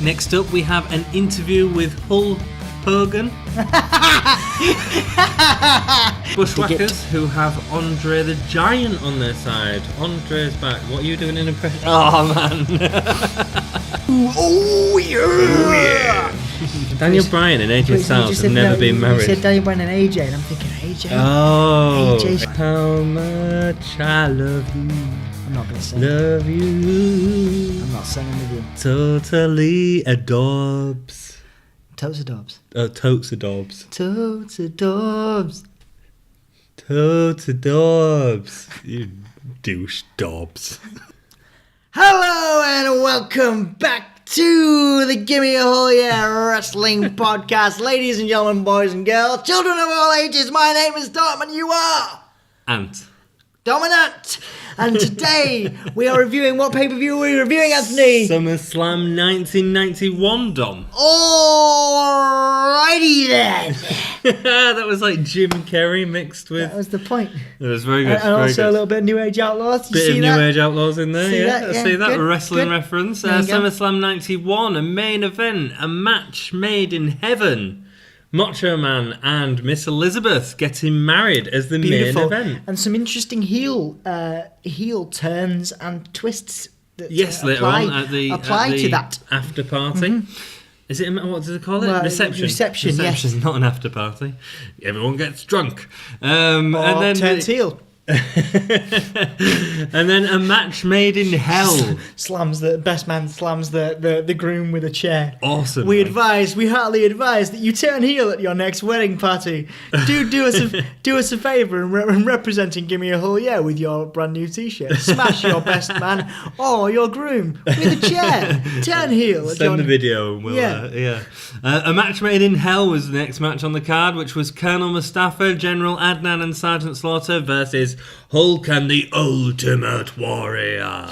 Next up, we have an interview with Hulk Hogan. Bushwhackers, who have Andre the Giant on their side. Andre's back. What are you doing in impression? Oh, man. Oh, yeah. Daniel Bryan and AJ Styles have never been married. You said Daniel Bryan and AJ, and I'm thinking AJ. Oh. AJ. How much I love you. I'm not going to sing. Love you. I'm not singing with you. Totally adorbs. Totes adobs. Oh, totes adobs. Totes adobs. Totes adobs. You douche dobs. Hello and welcome back to the Gimme a Hole Yeah Wrestling Podcast. Ladies and gentlemen, boys and girls, children of all ages, my name is Dom and you are... Ant. Dominant. And today we are reviewing, what pay-per-view are we reviewing, Anthony? Summerslam 1991, Dom. Alrighty then. That was like Jim Carrey mixed with... That was the point. It was very good. And also a little bit of New Age Outlaws. Did you see Bit of New Age Outlaws in there, See yeah. that? I Yeah, see that. good, Wrestling good. reference. There you go. SummerSlam 91, a main event, a match made in heaven. Macho Man and Miss Elizabeth getting married as the Beautiful. main event. And some interesting heel turns and twists that Later on at the to that. after party. Mm-hmm. Is it, what do they call it? Well, Reception, yes. Not an after party. Everyone gets drunk. And then turns heel. and then a match made in hell. Best man slams the groom with a chair. Awesome. We heartily advise that you turn heel at your next wedding party. Do us a favour and representing Gimme a Hole Yeah with your brand new t-shirt. Smash your best man or your groom with a chair. Turn heel. Send the video and we'll a match made in hell was the next match on the card, which was Colonel Mustafa, General Adnan and Sergeant Slaughter versus Hulk and the Ultimate Warrior.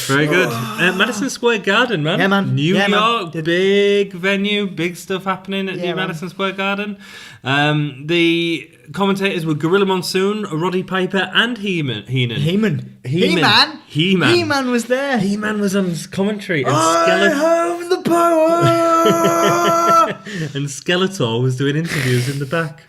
Very good. Madison Square Garden, man. Yeah, man. New Yeah, York, man. Big venue, big stuff happening at New Madison Square Garden. The commentators were Gorilla Monsoon, Roddy Piper, and He-Man. He-Man was there. He-Man was on commentary. And I have the power. And Skeletor was doing interviews in the back.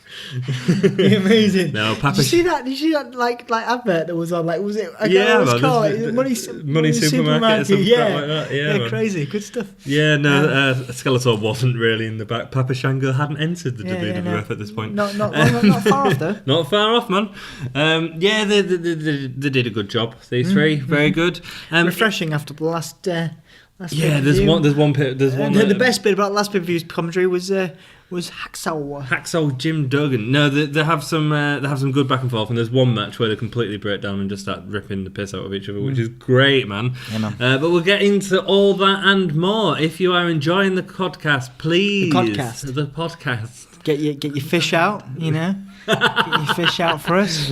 Amazing. No, Papa. Did you see that like advert that was on, like, was it? I Yeah, can't remember what man, it's called. Money Supermarket or something like that. Yeah, man. Crazy, good stuff. Yeah, no, Skeletor wasn't really in the back. Papa Shango hadn't entered the WWF at this point. Not far off though. Not far off, man. They did a good job. These three, very good. Refreshing after the last. Yeah, there's one. The best bit about the last pay-per-view's commentary was Hacksaw Jim Duggan. No, they have some good back and forth, and there's one match where they completely break down and just start ripping the piss out of each other, which is great, man. Yeah, man. But we'll get into all that and more. If you are enjoying the podcast, please the podcast. Get your fish out, you know. Get your fish out for us.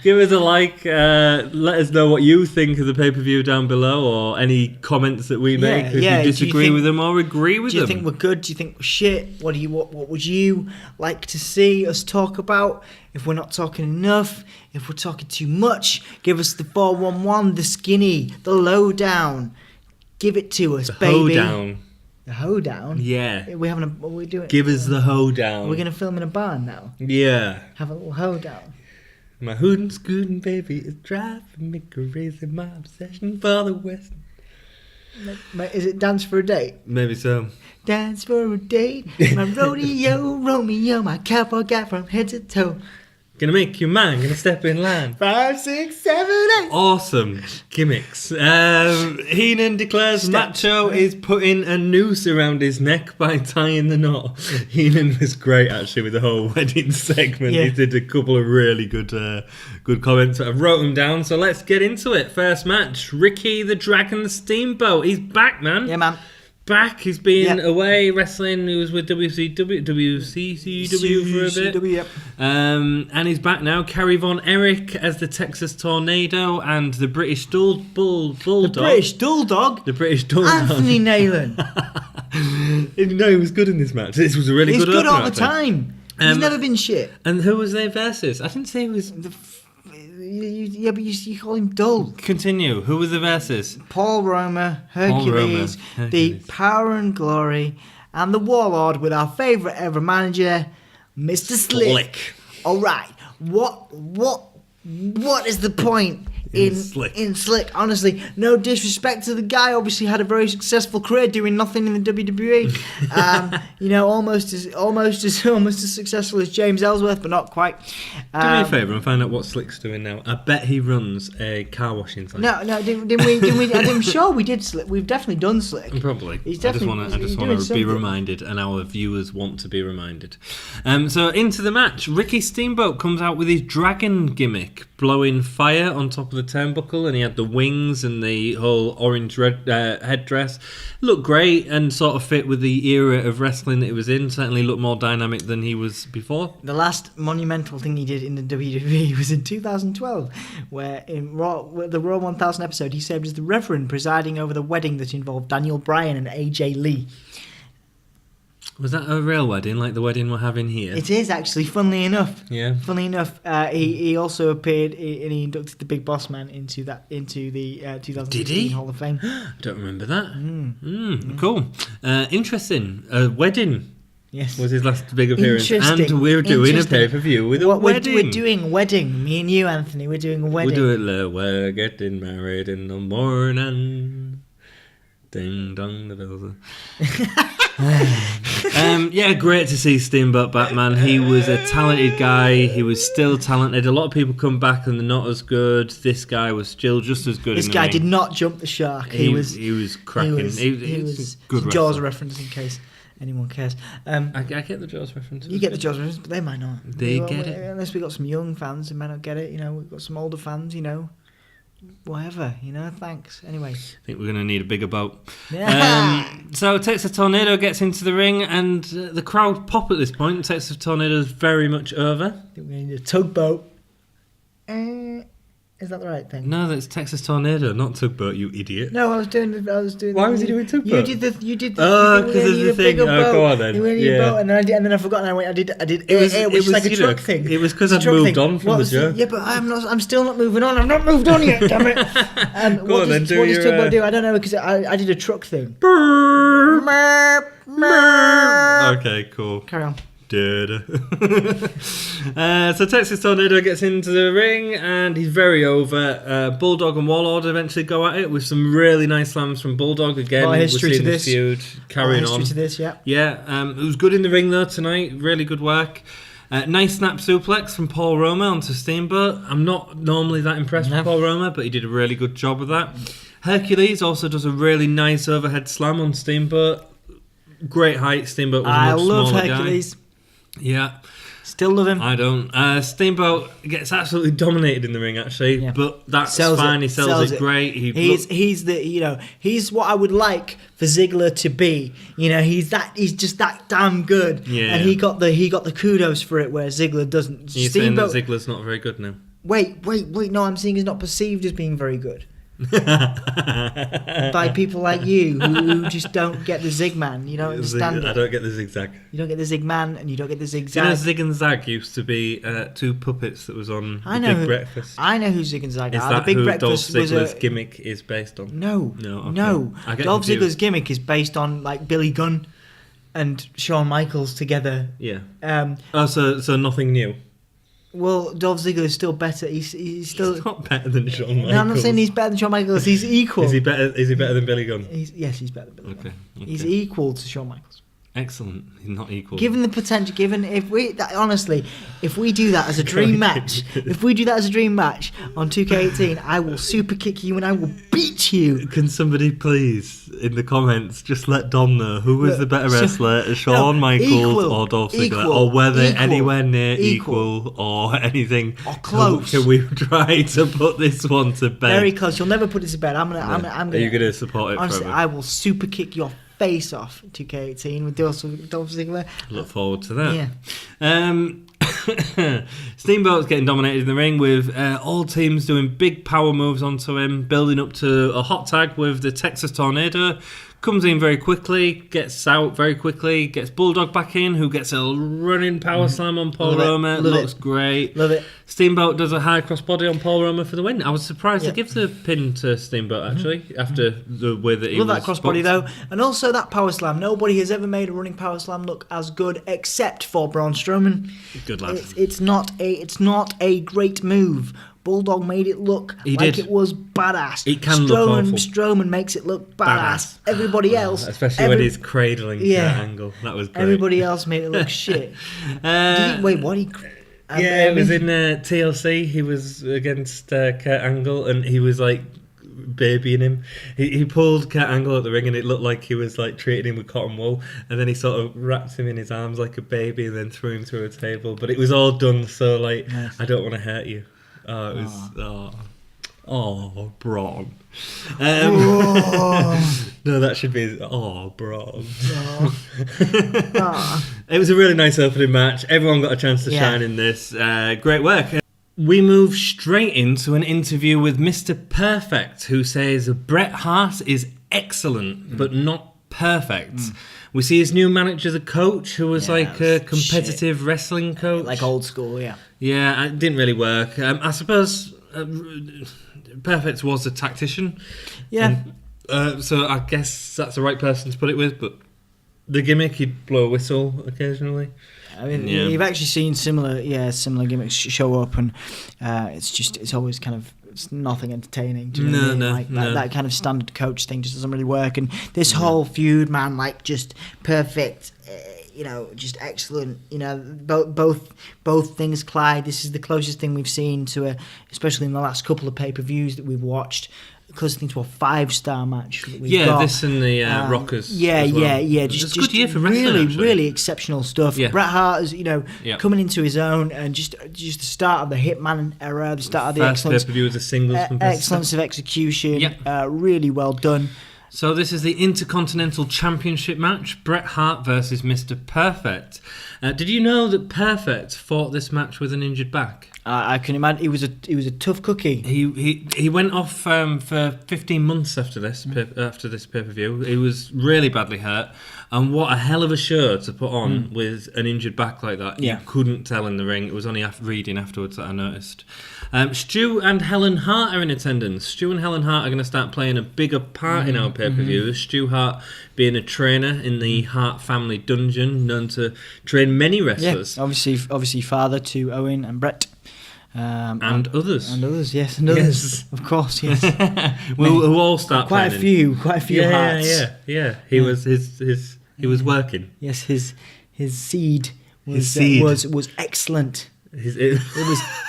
Give us a like. Let us know what you think of the pay-per-view down below, or any comments that we make. If you disagree with them or agree with them. Do you think we're good? Do you think we're shit? What would you like to see us talk about? If we're not talking enough, if we're talking too much, give us the 411, the skinny, the lowdown. Give it to us, baby. Hoedown. The hoedown? Yeah. What are we doing? Give us the hoedown. We're going to film in a barn now? Yeah. Have a little hoedown. My hootin' scootin' baby is driving me crazy. My obsession for the West. Is it Dance for a Date? Maybe so. Dance for a date. My rodeo, Romeo, my cowboy got from head to toe. Gonna make you mine, gonna step in line. 5, 6, 7, 8. Awesome gimmicks. Heenan declares Macho is putting a noose around his neck by tying the knot. Heenan was great, actually, with the whole wedding segment. Yeah. He did a couple of really good comments. I wrote them down, so let's get into it. First match, Ricky the Dragon Steamboat. He's back, man. Yeah, man. Back, he's been away wrestling. He was with WCCW for a bit. Yep. And he's back now. Kerry Von Erich as the Texas Tornado and the British Bulldog. The British Bulldog? Anthony Nayland. No, he was good in this match. This was a really good opener. He's good all the time. He's never been shit. And who was their versus? I didn't say it was... but you call him dull. Continue. Who were the verses? Paul Roma, Hercules, the Power and Glory, and the Warlord with our favourite ever manager, Mr. Slick. All right, what is the point in Slick? Honestly, no disrespect to the guy. Obviously, had a very successful career doing nothing in the WWE. Almost as successful as James Ellsworth, but not quite. Do me a favour and find out what Slick's doing now. I bet he runs a car washing site. No, didn't we? I'm sure we did Slick. We've definitely done Slick. Probably. I just want to be reminded, and our viewers want to be reminded. So into the match, Ricky Steamboat comes out with his dragon gimmick, blowing fire on top of the turnbuckle, and he had the wings and the whole orange red headdress. Looked great and sort of fit with the era of wrestling that he was in. Certainly looked more dynamic than he was before. The last monumental thing he did in the WWE was in 2012, where in the Raw 1000 episode he served as the Reverend presiding over the wedding that involved Daniel Bryan and AJ Lee. Was that a real wedding, like the wedding we're having here? It is, actually, funnily enough. Yeah. Funnily enough, he also appeared and he inducted the Big Boss Man into the 2016 Hall of Fame. I don't remember that. Cool. Interesting. Wedding. Yes. Was his last big appearance. And we're doing a pay-per-view with a wedding. We're doing a wedding. Me and you, Anthony, we're doing a wedding. We're getting married in the morning. Ding dong, the bells are... great to see Steamboat back, man. He was a talented guy. He was still talented. A lot of people come back and they're not as good. This guy was still just as good. This guy did not jump the shark. He was cracking. He was good. Jaws reference, in case anyone cares. I get the Jaws reference. You get the Jaws reference, but they might not. They get it. Unless we got some young fans, they might not get it. We've got some older fans. Whatever, thanks. Anyway. I think we're going to need a bigger boat. So Texas Tornado gets into the ring and the crowd pop at this point. Texas Tornado is very much over. I think we need a tugboat. Is that the right thing? No, that's Texas Tornado, not tugboat, you idiot. No, I was doing. Why was he doing tugboat? You did the. Oh, because of the thing. Oh, go on then. Boat, and then I forgot. And I did. It was like a truck thing. It was because I'd moved on from the joke. Yeah, but I'm still not moving on. I've not moved on yet. Damn it. Go on then. What does tugboat do? I don't know, because I did a truck thing. Okay, cool. Carry on. So Texas Tornado gets into the ring and he's very over. Bulldog and Warlord eventually go at it with some really nice slams from Bulldog again. We're seeing this feud carrying on. To this, yeah. Yeah, it was good in the ring though tonight. Really good work. Nice snap suplex from Paul Roma onto Steamboat. I'm not normally that impressed with Paul Roma, but he did a really good job of that. Hercules also does a really nice overhead slam on Steamboat. Great height. Steamboat was a much love smaller Hercules. Guy. Yeah. Still love him. I don't. Steamboat gets absolutely dominated in the ring, actually, but that's fine. He sells it great. He's what I would like for Ziggler to be. He's just that damn good. Yeah. And he got the kudos for it, where Ziggler doesn't. You're saying that Ziggler's not very good now? Wait. No, I'm saying he's not perceived as being very good. By people like you who just don't get the zig man. You don't understand it. I don't get the zigzag. You don't get the zig man and you don't get the zigzag. Do you know Zig and Zag used to be two puppets that was on Big Breakfast? I know who Zig and Zag are. Is that the Big who Breakfast Dolph Ziggler's gimmick is based on? No. Okay. No. Dolph Ziggler's gimmick is based on like Billy Gunn and Shawn Michaels together. Yeah. So nothing new. Well, Dolph Ziggler is still better. He's not better than Shawn Michaels. No, I'm not saying he's better than Shawn Michaels. He's equal. Is he better than Billy Gunn? Yes, he's better than Billy Gunn. Okay. He's equal to Shawn Michaels. Excellent. He's not equal. Given the potential, if we do that as a dream match, on 2K18, I will super kick you and I will beat you. Can somebody please, in the comments, just let Dom know who was the better wrestler, Shawn Michaels or Dolph Ziggler, or were they anywhere near equal or anything? Or close. Can we try to put this one to bed? Very close. You'll never put it to bed. I'm gonna. Are you gonna support it? Honestly, forever? I will super kick your face off 2K18 with Dolph Ziggler. Look forward to that. Yeah. Steamboat's getting dominated in the ring with all teams doing big power moves onto him, building up to a hot tag with the Texas Tornado comes in very quickly, gets out very quickly, gets Bulldog back in, who gets a running power slam on Paul Roma. Looks great. Love it. Steamboat does a high crossbody on Paul Roma for the win. I was surprised to give the pin to Steamboat, actually, after the way that he Love was that crossbody, though. And also that power slam. Nobody has ever made a running power slam look as good except for Braun Strowman. Good lad. It's not a great move. Bulldog made it look it was badass. It can look awful. Strowman makes it look badass. Everybody else... Especially when he's cradling Kurt Angle. That was great. Everybody else made it look shit. Wait, what? It was in TLC. He was against Kurt Angle, and he was like babying him. He pulled Kurt Angle at the ring, and it looked like he was like treating him with cotton wool, and then he sort of wrapped him in his arms like a baby, and then threw him through a table. But it was all done so like, nice. I don't want to hurt you. Oh, it was Braun. No, that should be Braun. It was a really nice opening match. Everyone got a chance to shine in this. Great work. We move straight into an interview with Mr. Perfect, who says Bret Hart is excellent, but not perfect. We see his new manager, the coach, who was like a competitive wrestling coach. Like old school, Yeah, it didn't really work. I suppose Perfect was a tactician. Yeah. And, so I guess that's the right person to put it with, but the gimmick, he'd blow a whistle occasionally. I mean, you've actually seen similar gimmicks show up, and it's always kind of... It's nothing entertaining. Do you know what I mean? That kind of standard coach thing just doesn't really work. And this whole feud, man, like just perfect, just excellent. Both things collide. This is the closest thing we've seen to especially in the last couple of pay-per-views that we've watched. Closest thing to a 5-star match that we've got. This and the Rockers. Just good year for wrestling, really, actually. Really exceptional stuff. Yeah. Bret Hart is, coming into his own, and just the start of the Hitman era, the start of the excellence. Pay-per-view as a singles excellence of execution. Really well done. So this is the Intercontinental Championship match, Bret Hart versus Mr. Perfect. Did you know that Perfect fought this match with an injured back? I can imagine he was a tough cookie. He went off for 15 months after this pay-per-view. He was really badly hurt, and what a hell of a show to put on with an injured back like that. You couldn't tell in the ring. It was only reading afterwards that I noticed. Stu and Helen Hart are in attendance. Stu and Helen Hart are going to start playing a bigger part in our pay-per-view. Stu Hart being a trainer in the Hart family dungeon, known to train many wrestlers. Yeah, obviously father to Owen and Brett. And others. And others, yes. And others, of course, yes. We'll all start quite planning. Quite a few Harts. Yeah. He was working. Yes, his seed was excellent. It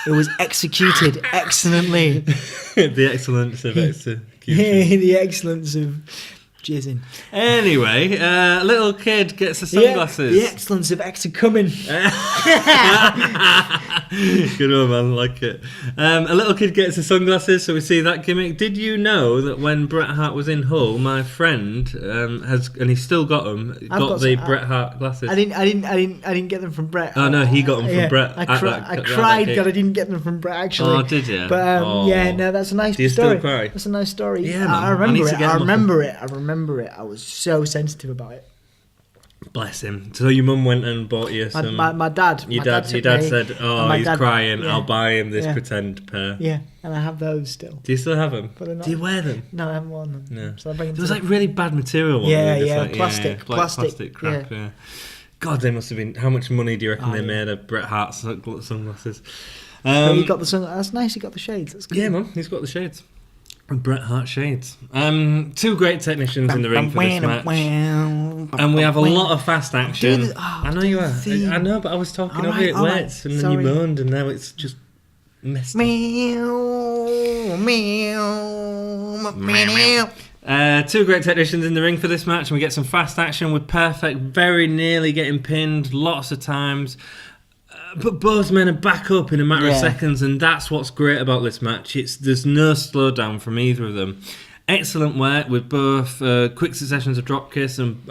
was executed excellently. The excellence of execution. The excellence of jizzing. Anyway, little kid gets the sunglasses. The excellence of coming. Good one, man. Like it. A little kid gets the sunglasses, so we see that gimmick. Did you know that when Bret Hart was in Hull, my friend and he's still got them, got the Bret Hart glasses? I didn't get them from Bret. Oh no, he got them from Bret. I cried that I didn't get them from Bret actually. Oh, did you? But that's a nice story. Do you still cry? That's a nice story. Yeah, man. I remember it. I was so sensitive about it. Bless him. So your mum went and bought you some... My dad. Your dad said, he's crying, I'll buy him this Yeah. pretend pair. Yeah, and I have those still. Do you still have them? But they're not- Do you wear them? No, I haven't worn them. No. So I bring them There was like really bad material. Plastic crap, yeah. God, they must have been... How much money do you reckon they made of Bret Hart sunglasses? But you got the sunglasses. That's nice, you got the shades. That's good. Yeah, man, he's got the shades. Bret Hart shades. Two great technicians in the ring for this match. And we have a lot of fast action. I know you are. I know, but I was talking over it wet, and then you moaned, and now it's just messed up. Two great technicians in the ring for this match, and we get some fast action with Perfect very nearly getting pinned lots of times. But both men are back up in a matter of seconds, and that's what's great about this match. There's no slowdown from either of them. Excellent work with both quick successions of drop kicks and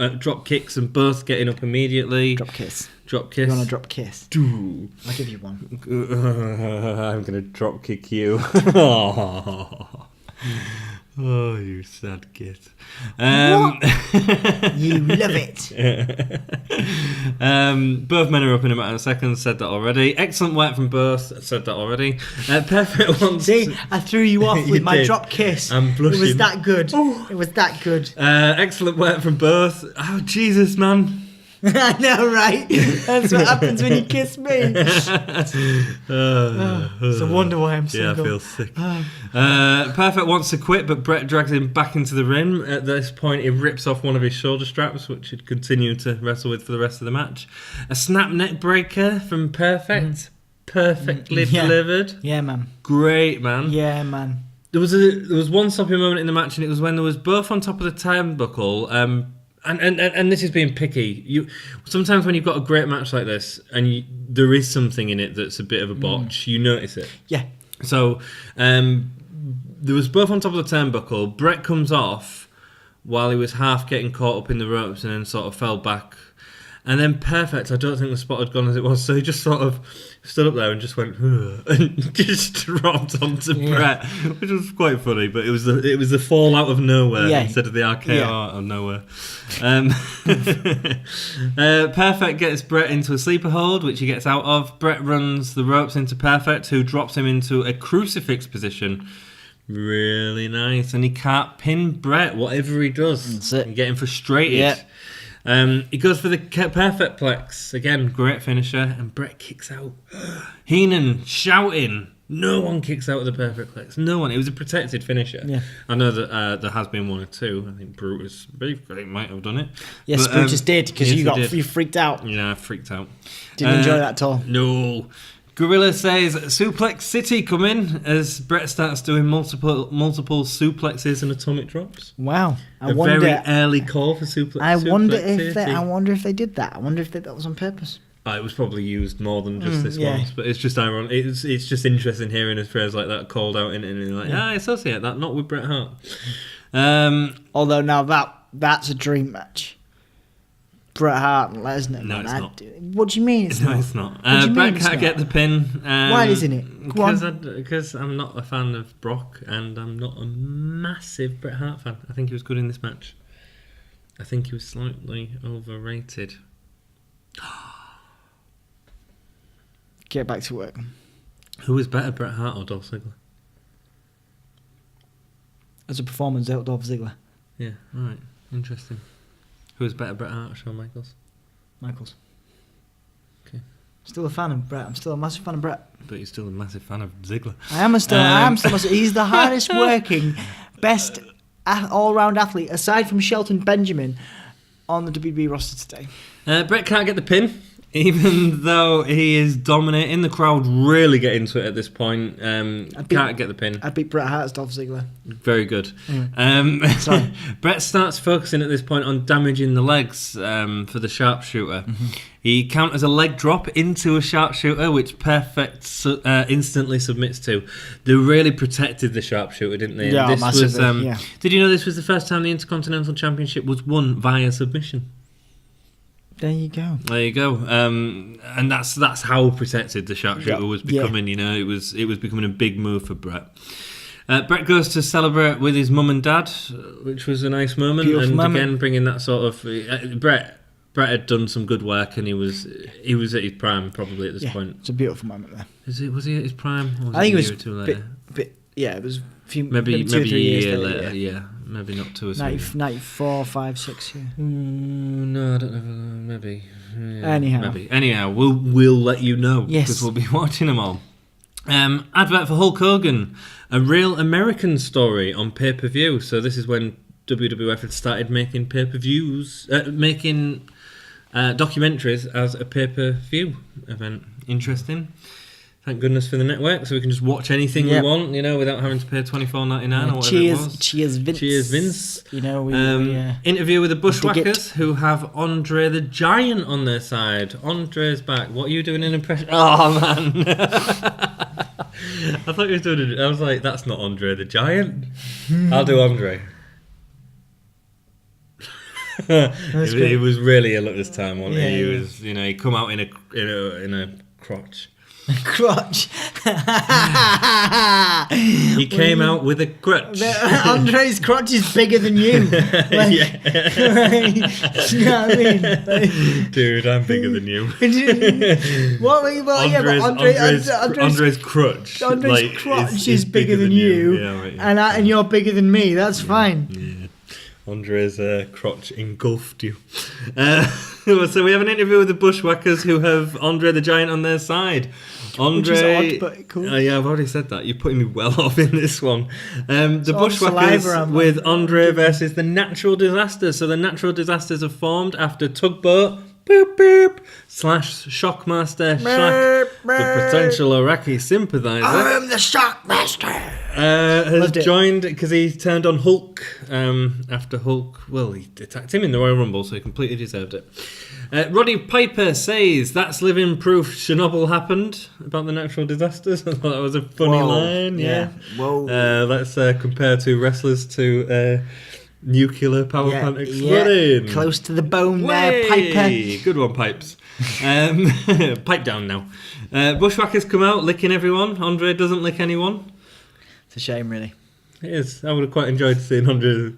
both getting up immediately. Drop kiss. You want a drop kiss? I'll give you one. I'm going to drop kick you. Oh, you sad git. You love it. Both men are up in a matter of seconds. Said that already. Excellent work from both. Said that already. Perfect one. See, I threw you off with my drop kiss. I'm blushing. It was that good. It was that good. Excellent work from both. Oh, Jesus, man. I know, right? That's what happens when you kiss me. It's a wonder why I'm single. Yeah, I feel sick. Perfect wants to quit, but Brett drags him back into the ring. At this point, he rips off one of his shoulder straps, which he'd continue to wrestle with for the rest of the match. A snap neck breaker from Perfect. Perfectly delivered. Yeah, man. Great, man. Yeah, man. There was one stopping moment in the match, and it was when there was both on top of the turnbuckle. And this is being picky. Sometimes when you've got a great match like this, and there is something in it that's a bit of a botch, you notice it. Yeah. So there was both on top of the turnbuckle. Brett comes off while he was half getting caught up in the ropes, and then sort of fell back. And then Perfect, I don't think the spot had gone as it was, so he just sort of stood up there and just went, and just dropped onto Brett, which was quite funny. But it was the fall out of nowhere instead of the RKO out of nowhere. Perfect gets Brett into a sleeper hold, which he gets out of. Brett runs the ropes into Perfect, who drops him into a crucifix position. Really nice. And he can't pin Brett, whatever he does. That's it. And getting frustrated. Yeah. He goes for the Perfect Plex. Again, great finisher. And Brett kicks out. Heenan shouting. No one kicks out of the Perfect Plex. No one. It was a protected finisher. Yeah. I know that there has been one or two. I think Brutus might have done it. Yes, but, Brutus did, because you freaked out. Yeah, I freaked out. Didn't enjoy that at all. No. Gorilla says Suplex City coming as Brett starts doing multiple suplexes and atomic drops. Wow. A very early call for Suplex I wonder City. if they did that. I wonder if that was on purpose. It was probably used more than just this once, but it's just ironic. It's just interesting hearing a phrase like that called out in it, and like, I associate that not with Bret Hart. Although now that's a dream match. Bret Hart and Lesnar. No, it's not. What do you mean it's not? No, it's not. Bret can't get the pin. Why isn't it? Because I'm not a fan of Brock, and I'm not a massive Bret Hart fan. I think he was good in this match. I think he was slightly overrated. Get back to work. Who was better, Bret Hart or Dolph Ziggler? As a performance, Dolph Ziggler. Yeah, right. Interesting. Who was better, Bret Hart or Shawn Michaels? Michaels. Okay. Still a fan of Bret. I'm still a massive fan of Bret. But you're still a massive fan of Ziggler. I am still. He's the hardest working, best all-round athlete, aside from Shelton Benjamin, on the WWE roster today. Bret can't get the pin, even though he is dominating. The crowd really get into it at this point. Can't get the pin. I beat Bret Hart's Dolph Ziggler. Very good. Anyway. Sorry. Bret starts focusing at this point on damaging the legs for the sharpshooter. Mm-hmm. He counters a leg drop into a sharpshooter, which Perfect instantly submits to. They really protected the sharpshooter, didn't they? Yeah, this massively. was, Did you know this was the first time the Intercontinental Championship was won via submission? There you go. There you go. And that's how protected the sharpshooter was becoming. You know, it was becoming a big move for Bret. Bret goes to celebrate with his mum and dad, which was a nice moment. Beautiful moment. Again, bringing that sort of Bret had done some good work, and he was at his prime probably at this point. It's a beautiful moment there. Was he at his prime? Or was I think it was a year or two later. It was a few, maybe 2 or 3 years later. Yeah. Maybe not 2 or 3. 94, 5, 6 years. No, I don't know. Maybe. Yeah, Anyhow, we'll let you know. Yes. Because we'll be watching them all. Advert for Hulk Hogan, a real American story on pay-per-view. So this is when WWF had started making pay-per-views, making documentaries as a pay-per-view event. Interesting. Thank goodness for the network, so we can just watch anything we want, you know, without having to pay $24.99 or whatever it was. Cheers, Vince. Cheers, Vince. You know, interview with the Bushwhackers, who have Andre the Giant on their side. Andre's back. What are you doing an impression? Oh, man. I thought you were doing it. I was like, that's not Andre the Giant. I'll do Andre. He was really ill at this time, wasn't he? He was, you know, he come out in a crotch. Crotch. He came out with a crutch. Andre's crotch is bigger than you. Like, you know what I mean? Like, dude, I'm bigger than you. Andre's crutch. Andre's crotch is bigger than you, yeah, right, and you're bigger than me. That's fine. Yeah. Andre's crotch engulfed you. So we have an interview with the Bushwhackers who have Andre the Giant on their side. Andre, which is odd, but cool. Yeah, I've already said that. You're putting me well off in this one. The Bushwhackers with Andre versus the Natural Disasters. So the Natural Disasters are formed after Tugboat, boop boop, / Shockmaster Shack, the potential Iraqi sympathiser. I am the Shockmaster. Has joined because he turned on Hulk after Hulk. Well, he attacked him in the Royal Rumble, so he completely deserved it. Roddy Piper says that's living proof Chernobyl happened about the natural disasters. I thought that was a funny line. Yeah. Whoa. Let's compare two wrestlers to nuclear power plant exploding. Yeah. Close to the bone there, Piper. Good one, Pipes. Pipe down now. Bushwhackers come out licking everyone. Andre doesn't lick anyone. It's a shame, really. It is. I would have quite enjoyed seeing Andre.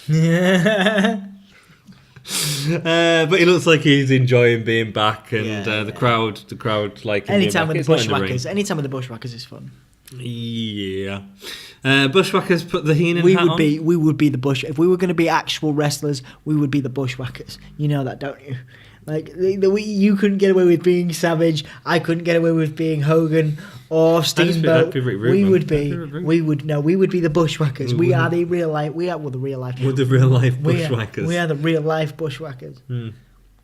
Yeah. But he looks like he's enjoying being back, and the crowd like anytime with the Bushwhackers. Anytime with the Bushwhackers is fun. Yeah. Bushwhackers put the Heenan hat on. We would be the Bush. If we were going to be actual wrestlers, we would be the Bushwhackers. You know that, don't you? Like you couldn't get away with being Savage. I couldn't get away with being Hogan or Steamboat. We would be the Bushwhackers. We are the real life. We're the real life Bushwhackers. We are the real life Bushwhackers.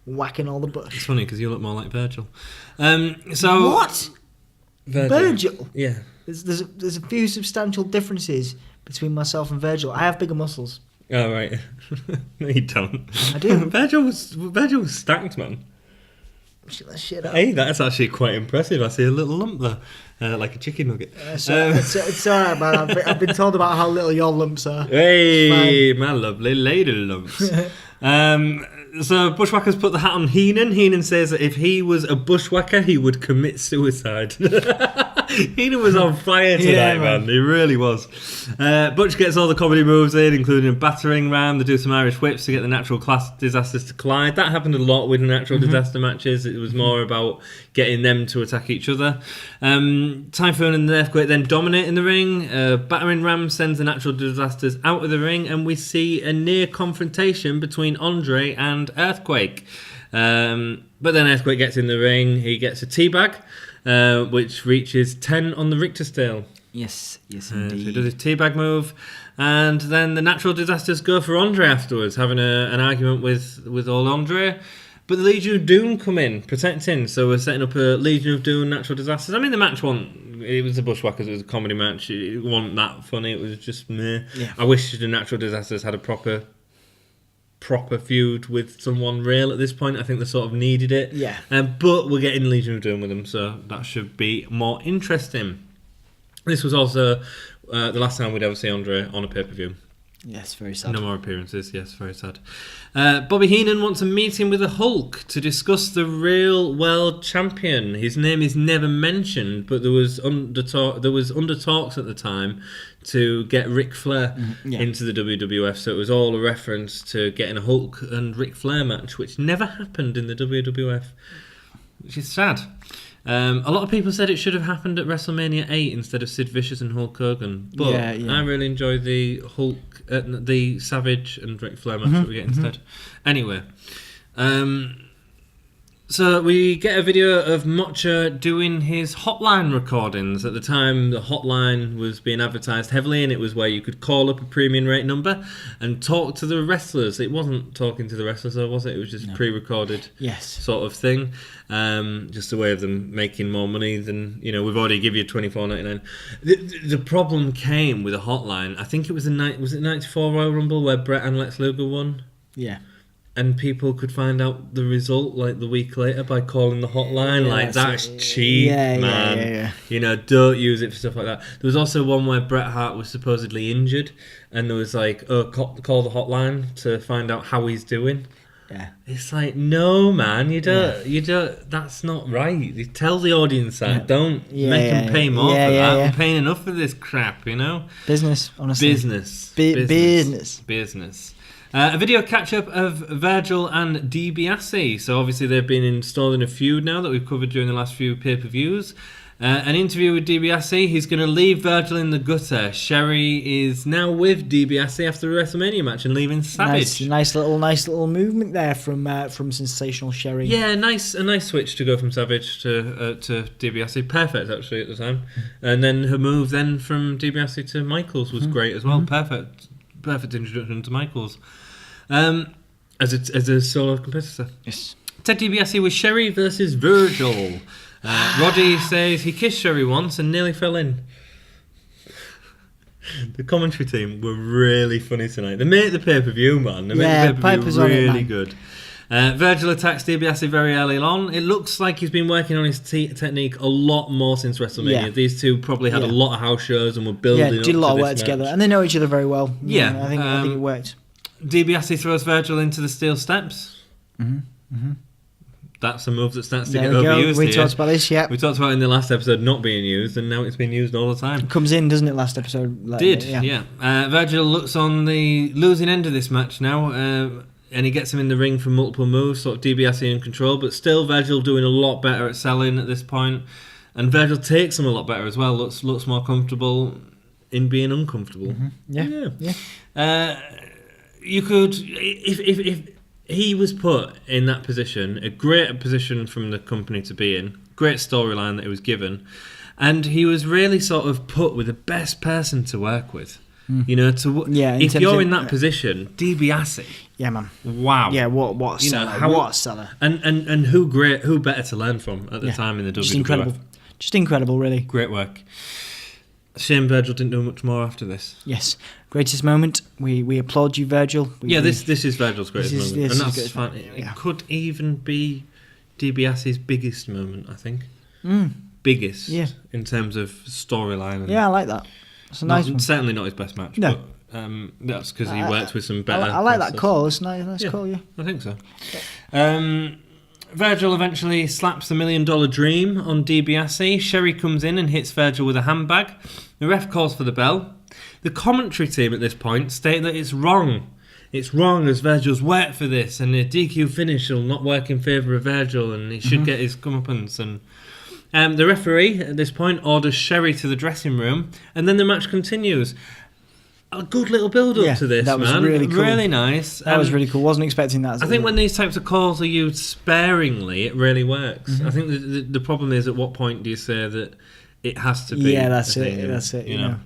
Whacking all the bush. It's funny because you look more like Virgil. So what? Virgil? Yeah. There's a few substantial differences between myself and Virgil. I have bigger muscles. Oh, right. No, you don't. I do. Virgil was stacked, man. Shut that shit up. Hey, that's actually quite impressive. I see a little lump there, like a chicken nugget. It's alright, man. I've been told about how little your lumps are. Hey, my lovely lady lumps. So Bushwhackers put the hat on Heenan. Heenan says that if he was a bushwhacker, he would commit suicide. Heenan was on fire tonight, man. He really was. Butch gets all the comedy moves in, including a battering ram. They do some Irish whips to get the natural disasters to collide. That happened a lot with natural disaster matches. It was more about getting them to attack each other. Typhoon and the Earthquake then dominate in the ring. Battering ram sends the natural disasters out of the ring, and we see a near confrontation between Andre and Earthquake. But then Earthquake gets in the ring. He gets a teabag, which reaches 10 on the Richter scale. Yes, indeed. So he does his teabag move, and then the natural disasters go for Andre afterwards, having an argument with old Andre. But the Legion of Doom come in, protecting. So we're setting up a Legion of Doom natural disasters. I mean, the match it was the Bushwhackers, it was a comedy match. It wasn't that funny, it was just meh. Yeah. I wish the natural disasters had a proper feud with someone real at this point. I think they sort of needed it. Yeah. But we're getting Legion of Doom with them, so that should be more interesting. This was also the last time we'd ever see Andre on a pay-per-view. Yes, very sad. No more appearances, yes, very sad. Bobby Heenan wants a meeting with the Hulk to discuss the real world champion. His name is never mentioned, but there was under talks at the time to get Ric Flair into the WWF, so it was all a reference to getting a Hulk and Ric Flair match, which never happened in the WWF, which is sad. A lot of people said it should have happened at WrestleMania 8 instead of Sid Vicious and Hulk Hogan, but I really enjoyed the the Savage and Ric Flair match that we get instead. Anyway, so we get a video of Mocha doing his hotline recordings. At the time, the hotline was being advertised heavily, and it was where you could call up a premium rate number and talk to the wrestlers. It wasn't talking to the wrestlers, though, was it? It was just pre-recorded sort of thing. Just a way of them making more money than, we've already give you $24.99. The problem came with a hotline. I think it was was it 94 Royal Rumble where Brett and Lex Luger won? Yeah. And people could find out the result like the week later by calling the hotline. That's cheap, man. Yeah. Don't use it for stuff like that. There was also one where Bret Hart was supposedly injured, and there was call the hotline to find out how he's doing. Yeah. It's like, no, man, you don't. That's not right. You tell the audience that. Don't make them pay more for that. I'm paying enough for this crap, you know. Business, honestly. Business. A video catch-up of Virgil and DiBiase. So obviously they've been installed in a feud now that we've covered during the last few pay-per-views. An interview with DiBiase. He's going to leave Virgil in the gutter. Sherry is now with DiBiase after the WrestleMania match and leaving Savage. Nice little movement there from sensational Sherry. Yeah, a nice switch to go from Savage to DiBiase. Perfect, actually, at the time. And then her move then from DiBiase to Michaels was great as well. Perfect introduction to Michaels. As a solo competitor. Yes. Ted DiBiase with Sherry versus Virgil. Roddy says he kissed Sherry once and nearly fell in. The commentary team were really funny tonight. They made the pay-per-view, man. They made the pay-per-view really good. Virgil attacks DiBiase very early on. It looks like he's been working on his technique a lot more since WrestleMania. Yeah. These two probably had a lot of house shows and were building up to this did a lot of work match together. And they know each other very well. Yeah. I think it worked. DiBiase throws Virgil into the steel steps. That's a move that starts to get overused. We talked about this, yeah. We talked about it in the last episode not being used, and now it's been used all the time. It comes in, doesn't it, last episode? Yeah. Virgil looks on the losing end of this match now, and he gets him in the ring for multiple moves, sort of DiBiase in control, but still Virgil doing a lot better at selling at this point. And Virgil takes him a lot better as well, looks more comfortable in being uncomfortable. Yeah. You could, if he was put in that position, a great position from the company to be in, great storyline that he was given, and he was really sort of put with the best person to work with. You know, if you're in that position, DiBiase. Yeah, man. Wow. Yeah, what a seller. What a seller. And who better to learn from at the time in the WWF. Just incredible, really. Great work. Shame Virgil didn't do much more after this. Yes. Greatest moment. We applaud you, Virgil. This is Virgil's greatest moment. And that's fun. Yeah. It could even be DiBiase's biggest moment, I think. Biggest in terms of storyline. Yeah, I like that. It's a nice one. Certainly not his best match, but that's because he worked with some better... I like that call. It's nice call, yeah. I think so. Virgil eventually slaps the $1 Million Dream on DiBiase. Sherry comes in and hits Virgil with a handbag. The ref calls for the bell. The commentary team at this point state that it's wrong. It's wrong as Virgil's worked for this, and the DQ finish will not work in favour of Virgil, and he should get his comeuppance. And the referee at this point orders Sherry to the dressing room, and then the match continues. A good little build-up to this, that was man. Really cool. Really nice. That was really cool. Wasn't expecting that. I think when these types of calls are used sparingly, it really works. I think the problem is, at what point do you say that it has to be? Yeah, that's it. That's it. You know.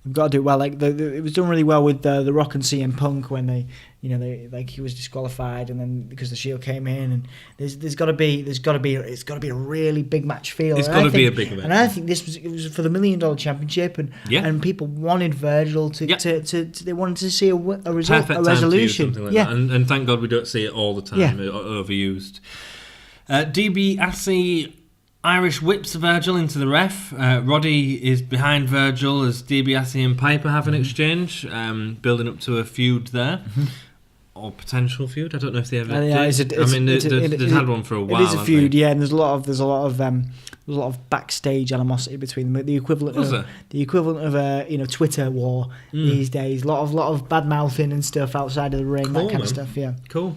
You've got to do it well. Like it was done really well with the Rock and CM Punk when they he was disqualified, and then because the Shield came in, and it's got to be a really big match feel. It's got to be a big match. And I think it was for the $1 Million Championship, and people wanted Virgil to they wanted to see a result, perfect a resolution. Something like that. And thank God we don't see it all the time. Overused. DiBiase Irish whips Virgil into the ref. Roddy is behind Virgil as DiBiase and Piper have an exchange, building up to a feud there. Or potential feud. I don't know if they ever did. They've had one for a while. It is a feud, and there's a lot of backstage animosity between them. The equivalent of a Twitter war these days. A lot of bad mouthing and stuff outside of the ring, that kind of stuff. Yeah, cool.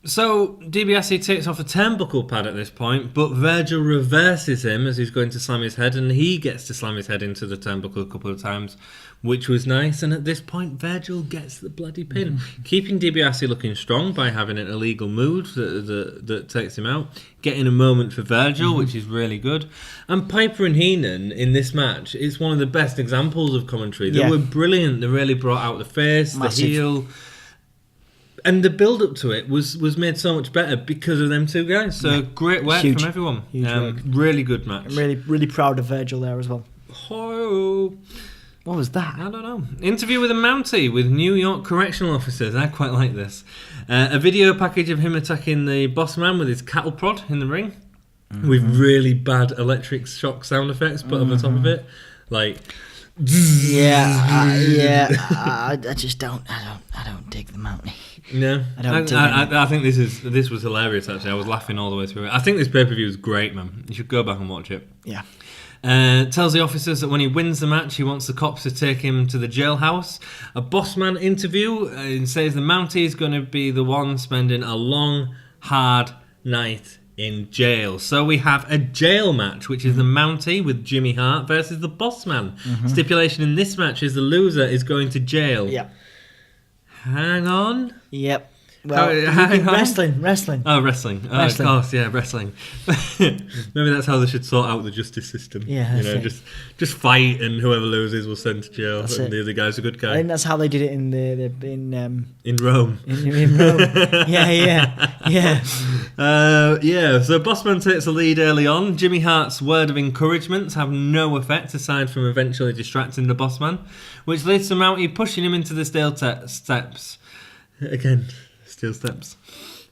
So DiBiase takes off a turnbuckle pad at this point, but Virgil reverses him as he's going to slam his head, and he gets to slam his head into the turnbuckle a couple of times, which was nice. And at this point, Virgil gets the bloody pin, keeping DiBiase looking strong by having an illegal move that takes him out, getting a moment for Virgil, which is really good. And Piper and Heenan in this match is one of the best examples of commentary. They were brilliant. They really brought out the face, the heel. And the build-up to it was made so much better because of them two guys. So great work from everyone. Really good match. I'm really proud of Virgil there as well. Oh. What was that? I don't know. Interview with a Mountie with New York correctional officers. I quite like this. A video package of him attacking the boss man with his cattle prod in the ring. With really bad electric shock sound effects put on the top of it. Like... I just don't. I don't dig the Mountie. No, I think this was hilarious. Actually, I was laughing all the way through it. I think this pay-per-view is great, man. You should go back and watch it. Yeah. Tells the officers that when he wins the match, he wants the cops to take him to the jailhouse. A bossman interview and says the Mountie is going to be the one spending a long, hard night in jail. So we have a jail match, which is the Mountie with Jimmy Hart versus the Bossman. Stipulation in this match is the loser is going to jail. Yep. Hang on. Yep. Well, wrestling. Oh, wrestling. Oh, of course, yeah, wrestling. Maybe that's how they should sort out the justice system. Yeah, you know, just fight, and whoever loses will send to jail, and the other guy's a good guy. I think that's how they did it in Rome. In Rome. Yeah. So Bossman takes the lead early on. Jimmy Hart's word of encouragements have no effect aside from eventually distracting the Bossman, which leads to Mountie pushing him into the steel steps. Again, steel steps.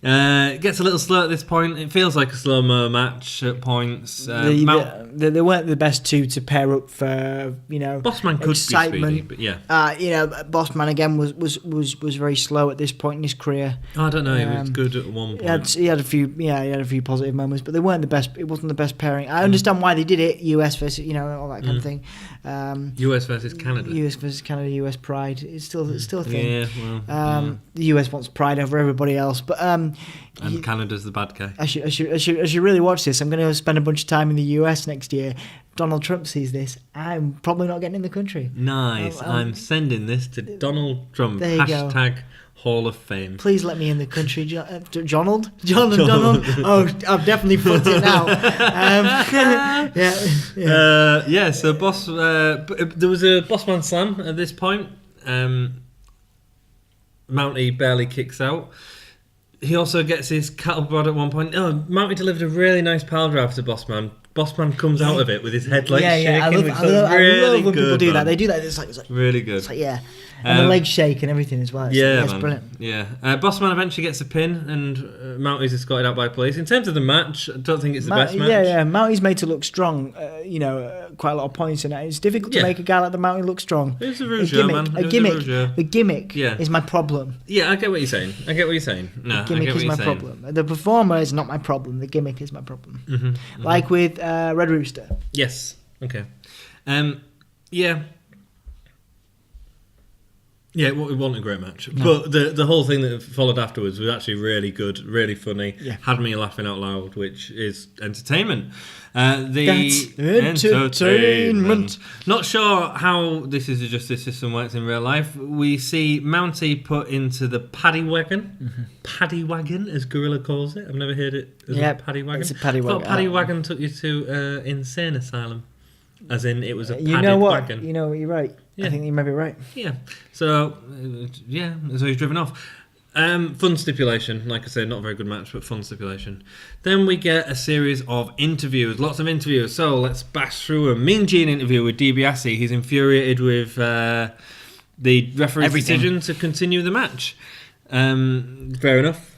Gets a little slow at this point. It feels like a slow-mo match at points. They weren't the best two to pair up for, Bossman could excitement. be speedy, but Bossman again was very slow at this point in his career. I don't know. He was good at one point. He had a few positive moments, but they weren't the best. It wasn't the best pairing. I understand why they did it. US versus all that kind of thing. US versus Canada. US versus Canada. US pride. It's still a thing. Yeah. Well. The US wants pride over everybody else, but and Canada's the bad guy. I should really watch this. I'm going to spend a bunch of time in the US next year. Donald Trump sees this. I'm probably not getting in the country. Nice. I'm sending this to Donald Trump. There you go. Hall of Fame. Please let me in the country, Donald. Donald. Oh, I've definitely put it now. So there was a Bossman slam at this point. Mountie barely kicks out. He also gets his cattle prod at one point. Mountie delivered a really nice pile drive to Bossman. Bossman comes out of it with his head shaking. I love when people do that. They do that. It's like really good. It's like, and the legs shake and everything as well. It's brilliant. Yeah. Bossman eventually gets a pin, and Mountie's escorted out by police. In terms of the match, I don't think it's the best match. Yeah. Mountie's made to look strong. Quite a lot of points in it. It's difficult to make a guy like the Mountie look strong. It's a rouge, man. A gimmick. The gimmick is my problem. Yeah, I get what you're saying. No, the gimmick is my problem. The performer is not my problem. The gimmick is my problem. Mm-hmm. Like with Red Rooster. Yes. Okay. Yeah, it wasn't a great match. No. But the whole thing that followed afterwards was actually really good, really funny. Yeah. Had me laughing out loud, which is entertainment. That's entertainment. Not sure how this is the justice system works in real life. We see Mountie put into the paddy wagon. Mm-hmm. Paddy wagon, as Gorilla calls it. I've never heard it as a paddy wagon. It's a paddy wagon. I thought paddy wagon took you to insane asylum. As in, it was a padded wagon. You know what, you're right. Yeah. I think you might be right. Yeah. So he's driven off. Fun stipulation. Like I said, not a very good match, but fun stipulation. Then we get a series of interviews. Lots of interviews. So let's bash through a Mean Gene interview with DiBiase. He's infuriated with the referee's decision to continue the match. Fair enough.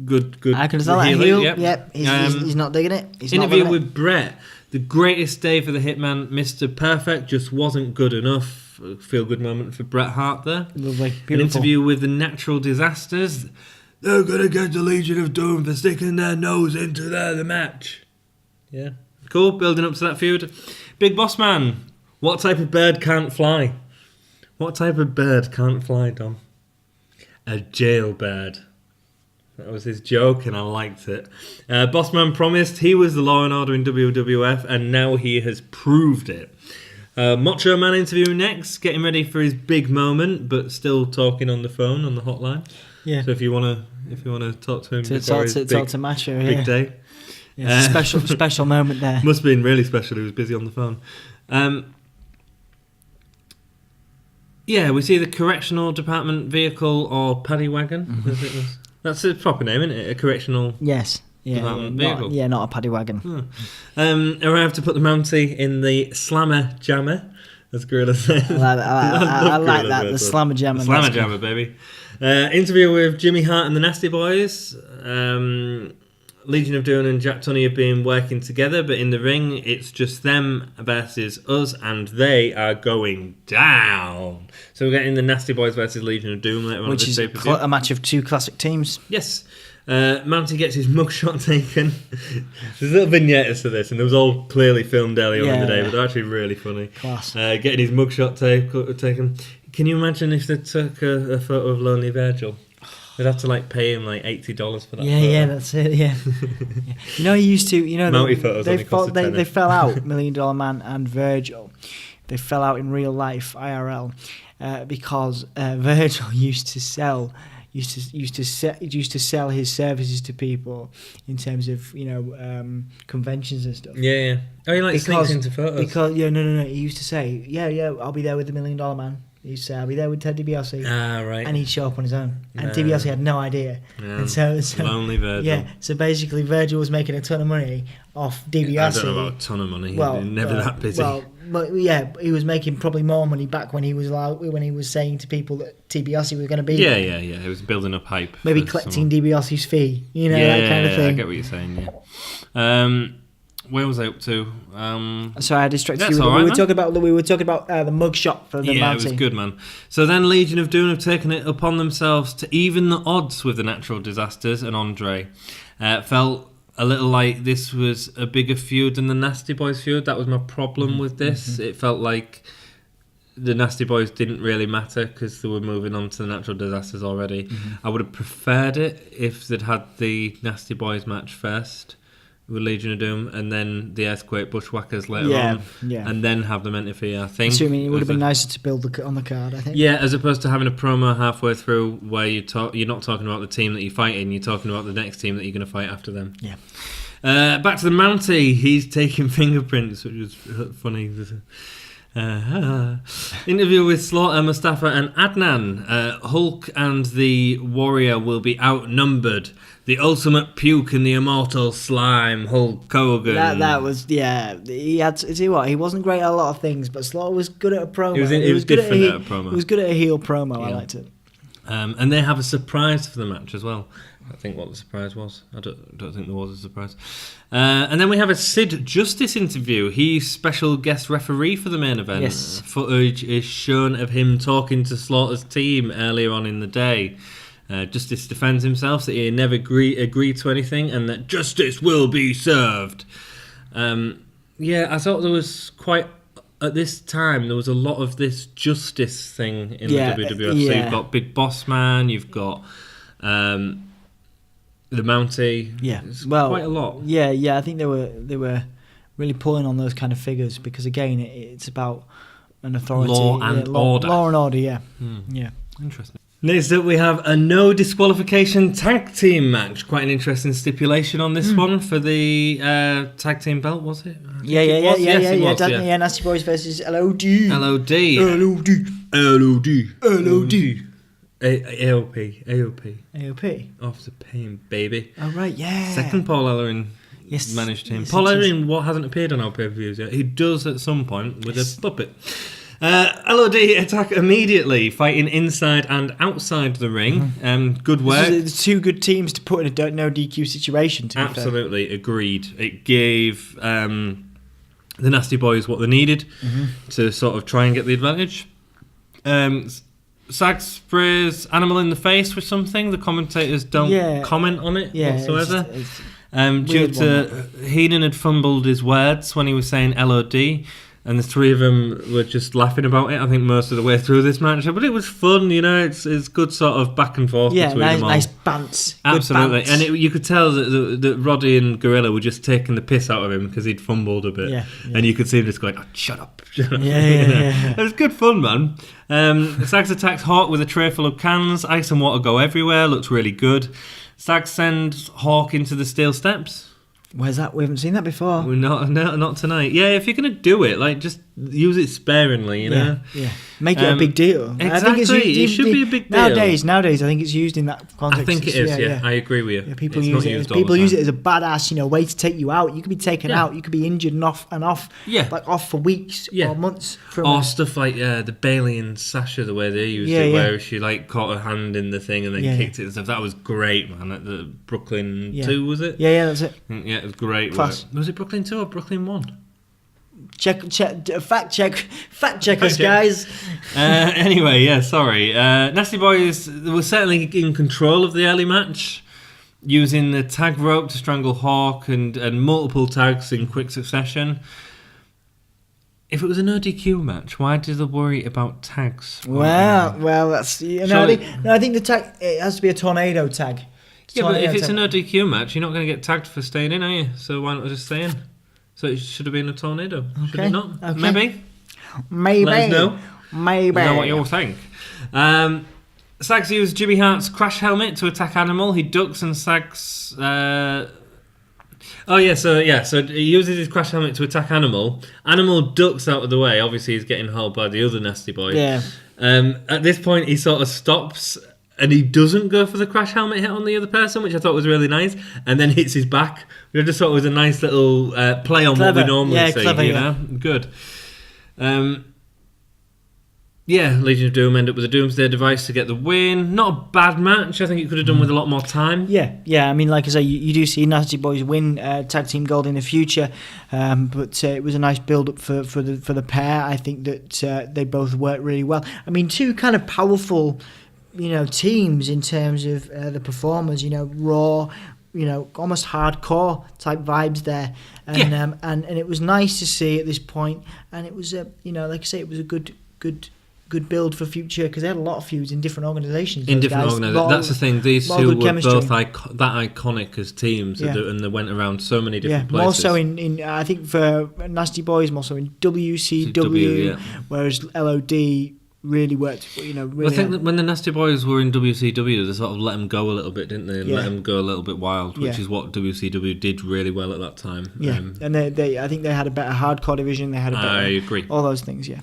Good. I can tell that heel. Yep. He's not digging it. Interview with Brett. The greatest day for the Hitman, Mr. Perfect, just wasn't good enough. Feel good moment for Bret Hart there. Lovely. Beautiful. An interview with the Natural Disasters. They're going to get the Legion of Doom for sticking their nose into the match. Yeah. Cool, building up to that feud. Big Boss Man. What type of bird can't fly? What type of bird can't fly, Dom? A jailbird. That was his joke, and I liked it. Bossman promised he was the law and order in WWF, and now he has proved it. Macho Man interview next, getting ready for his big moment, but still talking on the phone on the hotline. Yeah. So if you want to talk to him before his talk to Macho, big day. Yeah, special moment there. Must have been really special. He was busy on the phone. We see the correctional department vehicle or paddy wagon. Mm-hmm. That's a proper name, isn't it? A correctional department vehicle. Not a paddy wagon. Arrived to put the Mountie in the Slammer Jammer, as Gorilla says. I like that. The Slammer Jammer. The Slammer Jammer, baby. Interview with Jimmy Hart and the Nasty Boys. Legion of Doom and Jack Tunney have been working together, but in the ring, it's just them versus us, and they are going down. So we're getting the Nasty Boys versus Legion of Doom later on, which is a match of two classic teams. Yes. Mountie gets his mugshot taken. There's little vignettes to this, and it was all clearly filmed earlier on in the day, but they're actually really funny. Class. Getting his mugshot taken. Can you imagine if they took a photo of Lonely Virgil? They'd have to pay him $80 for that. Yeah, that's it. Yeah. You know, he used to. You know, they fell out. $1 Million Man and Virgil. They fell out in real life, IRL, because Virgil used to sell his services to people in terms of conventions and stuff. Yeah. Oh, he sneaks into photos. Because no. He used to say, I'll be there with the $1 Million Man. He'd say, I'll be there with Ted DiBiase. Right. And he'd show up on his own. And DiBiase had no idea. Yeah. And so Lonely Virgil. Yeah. So basically, Virgil was making a ton of money off DiBiase. I don't know about a ton of money. Never that busy. But he was making probably more money back when he was saying to people that DiBiase was going to be. Yeah. He was building up hype. Maybe collecting DiBiase's fee. That kind of thing. I get what you're saying. Yeah. Where was I up to? Sorry, I distracted you. Right, we were talking about the mugshot for the Mountie. Yeah, it was good, man. So then Legion of Doom have taken it upon themselves to even the odds with the Natural Disasters and Andre. Felt a little like this was a bigger feud than the Nasty Boys feud. That was my problem with this. It felt like the Nasty Boys didn't really matter because they were moving on to the Natural Disasters already. I would have preferred it if they'd had the Nasty Boys match first with Legion of Doom, and then the Earthquake Bushwhackers later on, and then have them interfere. I think. Assuming it would have been nicer to build on the card, I think. Yeah, as opposed to having a promo halfway through where you're not talking about the team that you're fighting, you're talking about the next team that you're going to fight after them. Yeah. Back to the Mountie, he's taking fingerprints, which was funny. Interview with Slaughter, Mustafa and Adnan. Hulk and the Warrior will be outnumbered. The ultimate puke and the immortal slime, Hulk Hogan. That was, he had to see what, he wasn't great at a lot of things, but Slaughter was good at a promo. He was different at a promo. He was good at a heel promo. I liked it. And they have a surprise for the match as well. I think what the surprise was. I don't think there was a surprise. And then we have a Sid Justice interview. He's special guest referee for the main event. Yes. Footage is shown of him talking to Slaughter's team earlier on in the day. Justice defends himself that he never agreed to anything and that justice will be served. I thought there was quite... At this time, there was a lot of this justice thing in the WWF. So you've got Big Boss Man, you've got... the Mountie. Yeah, quite a lot. Yeah. I think they were really pulling on those kind of figures because again, it's about an authority, law and order. Law and order, yeah. Interesting. Next up, we have a no disqualification tag team match. Quite an interesting stipulation on this one for the tag team belt, was it? Yeah. Nasty Boys versus LOD. AOP. Off the pain, baby. Oh, right, yeah. Second Paul Ellering managed him. Paul Ellering hasn't appeared on our pay-per-views yet. He does at some point with a puppet. LOD attack immediately, fighting inside and outside the ring. Good work. There's two good teams to put in a no DQ situation, to be Absolutely, fair. Agreed. It gave the Nasty Boys what they needed to sort of try and get the advantage. Sag sprays Animal in the face with something. The commentators don't comment on it whatsoever. Due to Heenan had fumbled his words when he was saying LOD, and the three of them were just laughing about it, I think, most of the way through this match. But it was fun, it's good sort of back and forth between them all. Nice bants. Absolutely. And you could tell that Roddy and Gorilla were just taking the piss out of him because he'd fumbled a bit. Yeah. And you could see him just going, shut up. It was good fun, man. Sags attacks Hawk with a tray full of cans. Ice and water go everywhere. Looks really good. Sags sends Hawk into the steel steps. Where's that? We haven't seen that before. Not tonight. Yeah, if you're gonna do it, like just use it sparingly, you know. Yeah. Make it a big deal. Exactly. I think it should be a big deal. Nowadays, I think it's used in that context. I think it is. Yeah, I agree with you. Yeah, people use it as a badass, way to take you out. You could be taken out. You could be injured and off. Yeah. Like off for weeks or months. Or stuff like the Bailey and Sasha, the way they used it, where she like caught her hand in the thing and then kicked it and stuff. That was great, man. At the Brooklyn 2, was it? Yeah, that's it. Yeah, it was great. Class. Was it Brooklyn 2 or Brooklyn 1? Fact check us, guys. Anyway, sorry. Nasty Boys were certainly in control of the early match, using the tag rope to strangle Hawk and multiple tags in quick succession. If it was an ODQ match, why did they worry about tags? Well, that's I think the tag, it has to be a tornado tag. But if it's an ODQ match, you're not going to get tagged for staying in, are you? So why not just stay in? So it should have been a tornado, should it not? Okay. Maybe. Let us know. Maybe. Know what you all think. Sags used Jimmy Hart's crash helmet to attack Animal. He ducks and Sags. So he uses his crash helmet to attack Animal. Animal ducks out of the way. Obviously, he's getting hauled by the other Nasty Boy. Yeah. At this point, he sort of stops. And he doesn't go for the crash helmet hit on the other person, which I thought was really nice, and then hits his back. I just thought it was a nice little play on what we normally see. Clever, you know? Good. Legion of Doom end up with a Doomsday device to get the win. Not a bad match. I think it could have done with a lot more time. Yeah. I mean, like I say, you do see Nasty Boys win tag team gold in the future, but it was a nice build up for the pair. I think that they both worked really well. I mean, two kind of powerful, teams in terms of the performers. Raw, almost hardcore type vibes there, and it was nice to see at this point. And it was like I say, it was a good build for future, because they had a lot of feuds in different organisations. That's the thing. These two were both that iconic as teams, and they went around so many different places. More so in I think for Nasty Boys, more so in WCW, whereas LOD really worked. Really. I think that when the Nasty Boys were in WCW, they sort of let them go a little bit, didn't they? And let them go a little bit wild, which is what WCW did really well at that time. Yeah, and I think they had a better hardcore division. They had a better. I agree. All those things, yeah.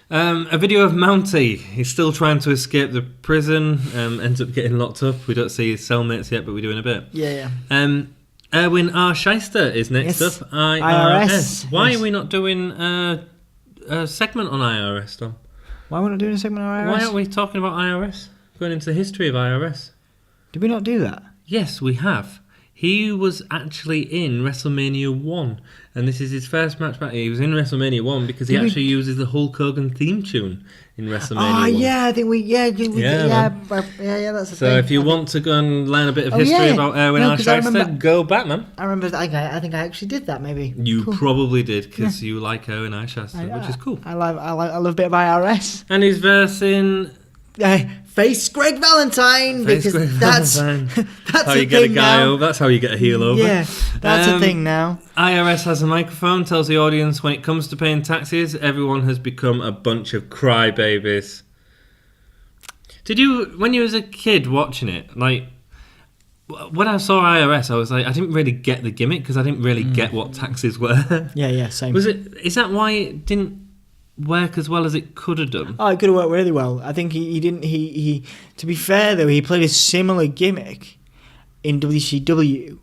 A video of Mountie. He's still trying to escape the prison. Ends up getting locked up. We don't see his cellmates yet, but we do in a bit. Yeah. Erwin R. Shyster is next up. IRS. Why are we not doing a segment on IRS, Tom? Why are we not doing a segment on IRS? Why aren't we talking about IRS? Going into the history of IRS. Did we not do that? Yes, we have. He was actually in WrestleMania 1, and this is his first match back. He was in WrestleMania 1 because he actually uses the Hulk Hogan theme tune in WrestleMania 1. Yeah, I think that's the thing. So if you want to go and learn a bit of history about Erwin R. Shyster, go back, man. I remember, I think I actually did that, maybe. You probably did, because you like Erwin R. Shyster, which is cool. I love a bit of IRS. And he's versing... Face Greg Valentine, because that's how you get a guy over. That's how you get a heel over. Yeah, that's a thing now. IRS has a microphone, tells the audience when it comes to paying taxes, everyone has become a bunch of crybabies. Did you, when you was a kid watching it, like, when I saw IRS, I was like, I didn't really get the gimmick, because I didn't really get what taxes were. Yeah, same. Is that why it didn't work as well as it could have done? Oh, it could have worked really well. I think he didn't. He to be fair though, he played a similar gimmick in WCW,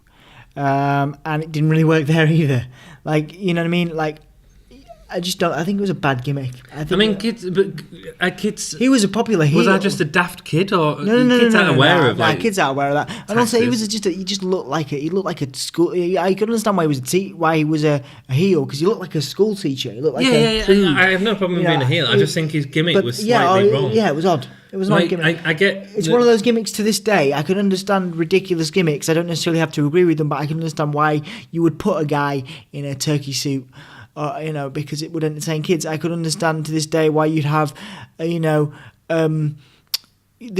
and it didn't really work there either. Like, you know what I mean? Like, I just don't. I think it was a bad gimmick. Kids. He was a popular heel. Was I just a daft kid, or no, kids aren't aware of that? Kids aren't aware of that. And also, he was he just looked like a. He looked like a school. I could understand why he was a heel, because he looked like a school teacher. He looked like I have no problem with being a heel. I just think his gimmick was slightly wrong. Yeah, it was odd. It was not a gimmick. I get. It's one of those gimmicks to this day. I can understand ridiculous gimmicks. I don't necessarily have to agree with them, but I can understand why you would put a guy in a turkey suit. Because it would entertain kids. I could understand to this day why you'd have, the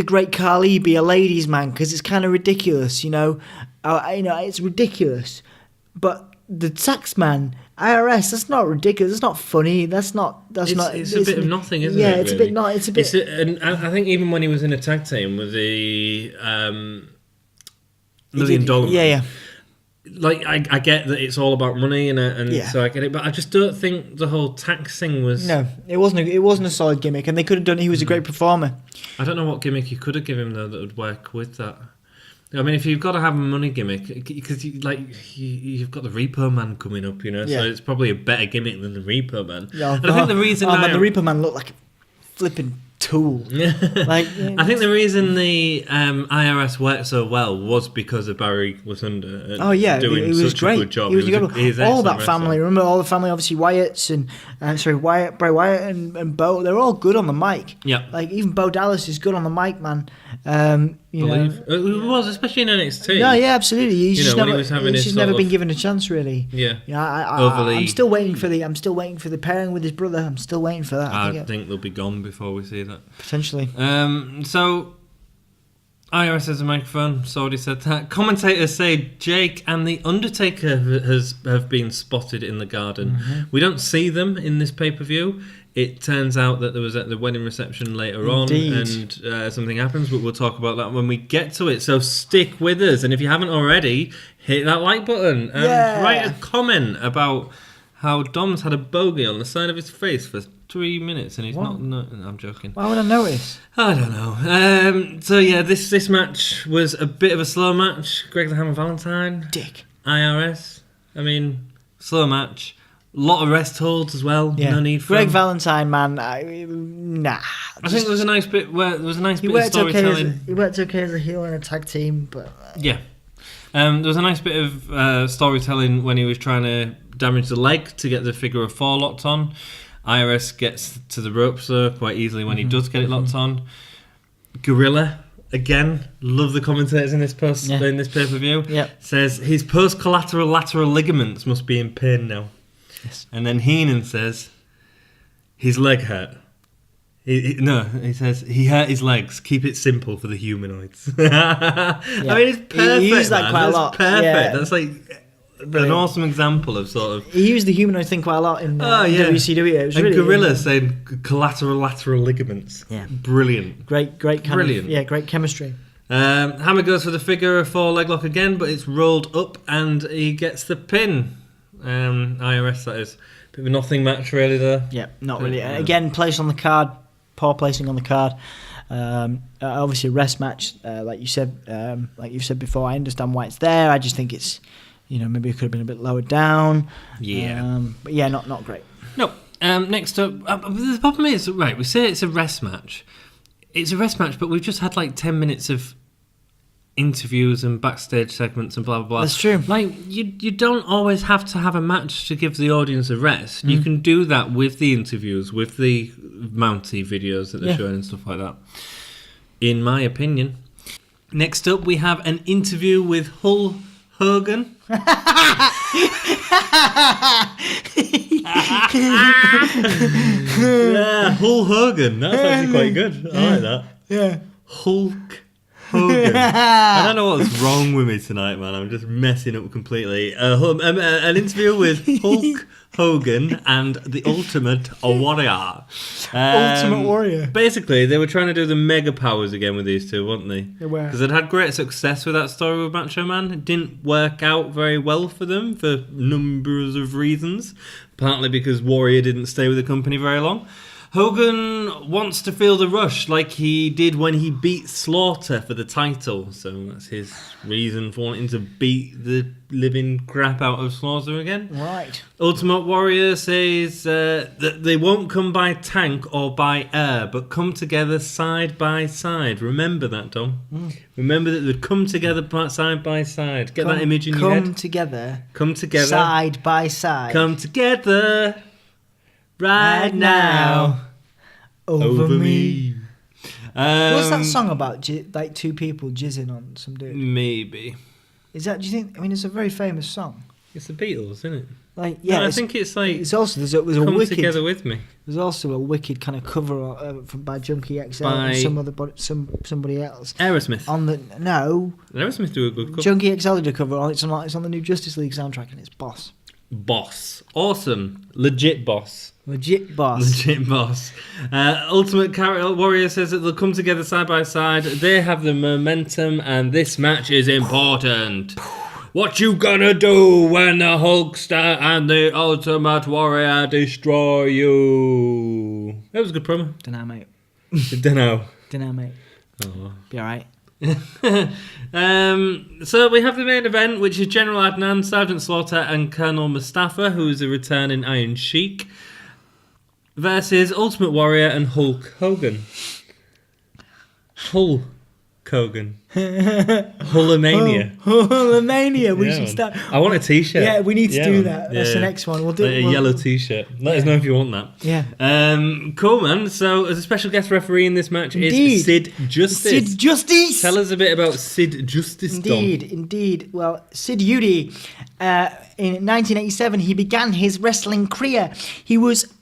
great Khali be a ladies' man, because it's kind of ridiculous. It's ridiculous. But the tax man, IRS, that's not ridiculous. That's not funny. It's a bit of nothing, isn't it? Yeah, it's really? It's a bit. And I think even when he was in a tag team with the $1 Million Man. Yeah. like I get that it's all about money and so I get it, but I just don't think the whole tax thing was. No, it wasn't a solid gimmick, and they could have done. He was a great performer. I don't know what gimmick you could have given him though that would work with that. I mean, if you've got to have a money gimmick, because you've got the Repo Man coming up, so it's probably a better gimmick than the Repo Man. Yeah, and I think the reason the Repo Man looked like a flipping tool. I think the reason the IRS worked so well was because of Barry Wasunder. Doing it was such great. a good job. He was all that wrestler. family. Remember all the family? Obviously Wyatt's Bray Wyatt and Bo. They're all good on the mic. Yeah, like even Bo Dallas is good on the mic, man. It was, especially in NXT. No, yeah, absolutely. He's just never of, been given a chance, really. Yeah. I'm still waiting for the pairing with his brother. I'm still waiting for that. I think they'll be gone before we see that. Potentially. So, IRS has a microphone. Saudi said that. Commentators say Jake and the Undertaker have been spotted in the garden. Mm-hmm. We don't see them in this pay-per-view. It turns out that there was at the wedding reception later on, and something happens, but we'll talk about that when we get to it. So stick with us, and if you haven't already, hit that like button and write a comment about how Dom's had a bogey on the side of his face for 3 minutes, and he's not. No, I'm joking. Why would I notice? I don't know. So yeah, this match was a bit of a slow match. Greg the Hammer Valentine, Dick, IRS. I mean, slow match. A lot of rest holds as well. Yeah. No need for Greg Valentine, man. Nah. I think there was a nice bit where there was a nice bit of storytelling. He worked okay as a heel in a tag team, but yeah. There was a nice bit of storytelling when he was trying to damage the leg to get the figure of 4 locked on. IRS gets to the ropes though quite easily when he does get it locked on. Gorilla. Again, love the commentators in this in this pay-per-view. Yep. Says his post-collateral lateral ligaments must be in pain now. Yes. And then Heenan says his leg hurt. He says he hurt his legs. Keep it simple for the humanoids. I mean, it's perfect. He used that quite a lot. Perfect. Yeah. That's like an awesome example of sort of. He used the humanoid thing quite a lot in WCW. It was really Gorilla saying collateral lateral ligaments. Yeah, brilliant. Great, brilliant. Great chemistry. Hammer goes for the figure of 4 leg lock again, but it's rolled up and he gets the pin. IRS, that is. Bit of a nothing match really there. Yeah, not really. Again, place on the card, poor placing on the card. Obviously a rest match, like you said before. I understand why it's there. I just think it's, maybe it could have been a bit lower down. Yeah. But yeah, not great. No. Next up, the problem is, right, we say it's a rest match. It's a rest match, but we've just had like 10 minutes of interviews and backstage segments and blah blah blah. That's true. Like you don't always have to have a match to give the audience a rest. You can do that with the interviews, with the Mountie videos that they're showing and stuff like that. In my opinion. Next up, we have an interview with Hulk Hogan. Hulk Hogan. That's actually quite good. I like that. Yeah. Hulk Hogan. I don't know what's wrong with me tonight, man. I'm just messing up completely. An interview with Hulk Hogan and the Ultimate Warrior. Ultimate Warrior. Basically, they were trying to do the mega powers again with these two, weren't they? They were. Because they'd had great success with that story with Macho Man. It didn't work out very well for them for numbers of reasons. Partly because Warrior didn't stay with the company very long. Hogan wants to feel the rush like he did when he beat Slaughter for the title. So that's his reason for wanting to beat the living crap out of Slaughter again. Right. Ultimate Warrior says that they won't come by tank or by air, but come together side by side. Remember that, Dom. Remember that they'd come together side by side. Get that image in your head. Come together. Side by side. Come together. Right now, over me. What's that song about? Like two people jizzing on some dude? Maybe. Is that? Do you think? I mean, it's a very famous song. It's the Beatles, isn't it? Like, yeah. No, I think it's like. It's also there's a Come wicked. Together with Me. There's also a wicked kind of cover by Junkie XL and somebody else. Aerosmith. Aerosmith do a good cover. Junkie XL did a cover. It's on the new Justice League soundtrack, and it's Boss. Awesome. Legit boss. Ultimate Warrior says that they'll come together side by side. They have the momentum, and this match is important. What you gonna do when the Hulkster and the Ultimate Warrior destroy you? That was a good promo. Dunno, mate. Dunno, mate. Oh. Be alright. So we have the main event, which is General Adnan, Sergeant Slaughter, and Colonel Mustafa, who is a returning Iron Sheik, versus Ultimate Warrior and Hulk Hogan. Hulk Hogan. Hulkamania. Hulkamania. We should start. I want a t-shirt. Yeah, we need to do that. That's the next one. We'll do a yellow t-shirt. Let us know if you want that. Yeah. Cool, man. So, as a special guest referee in this match is Sid Justice. Sid Justice. Tell us a bit about Sid Justice. Indeed. Well, Sid Judy, in 1987, he began his wrestling career. He was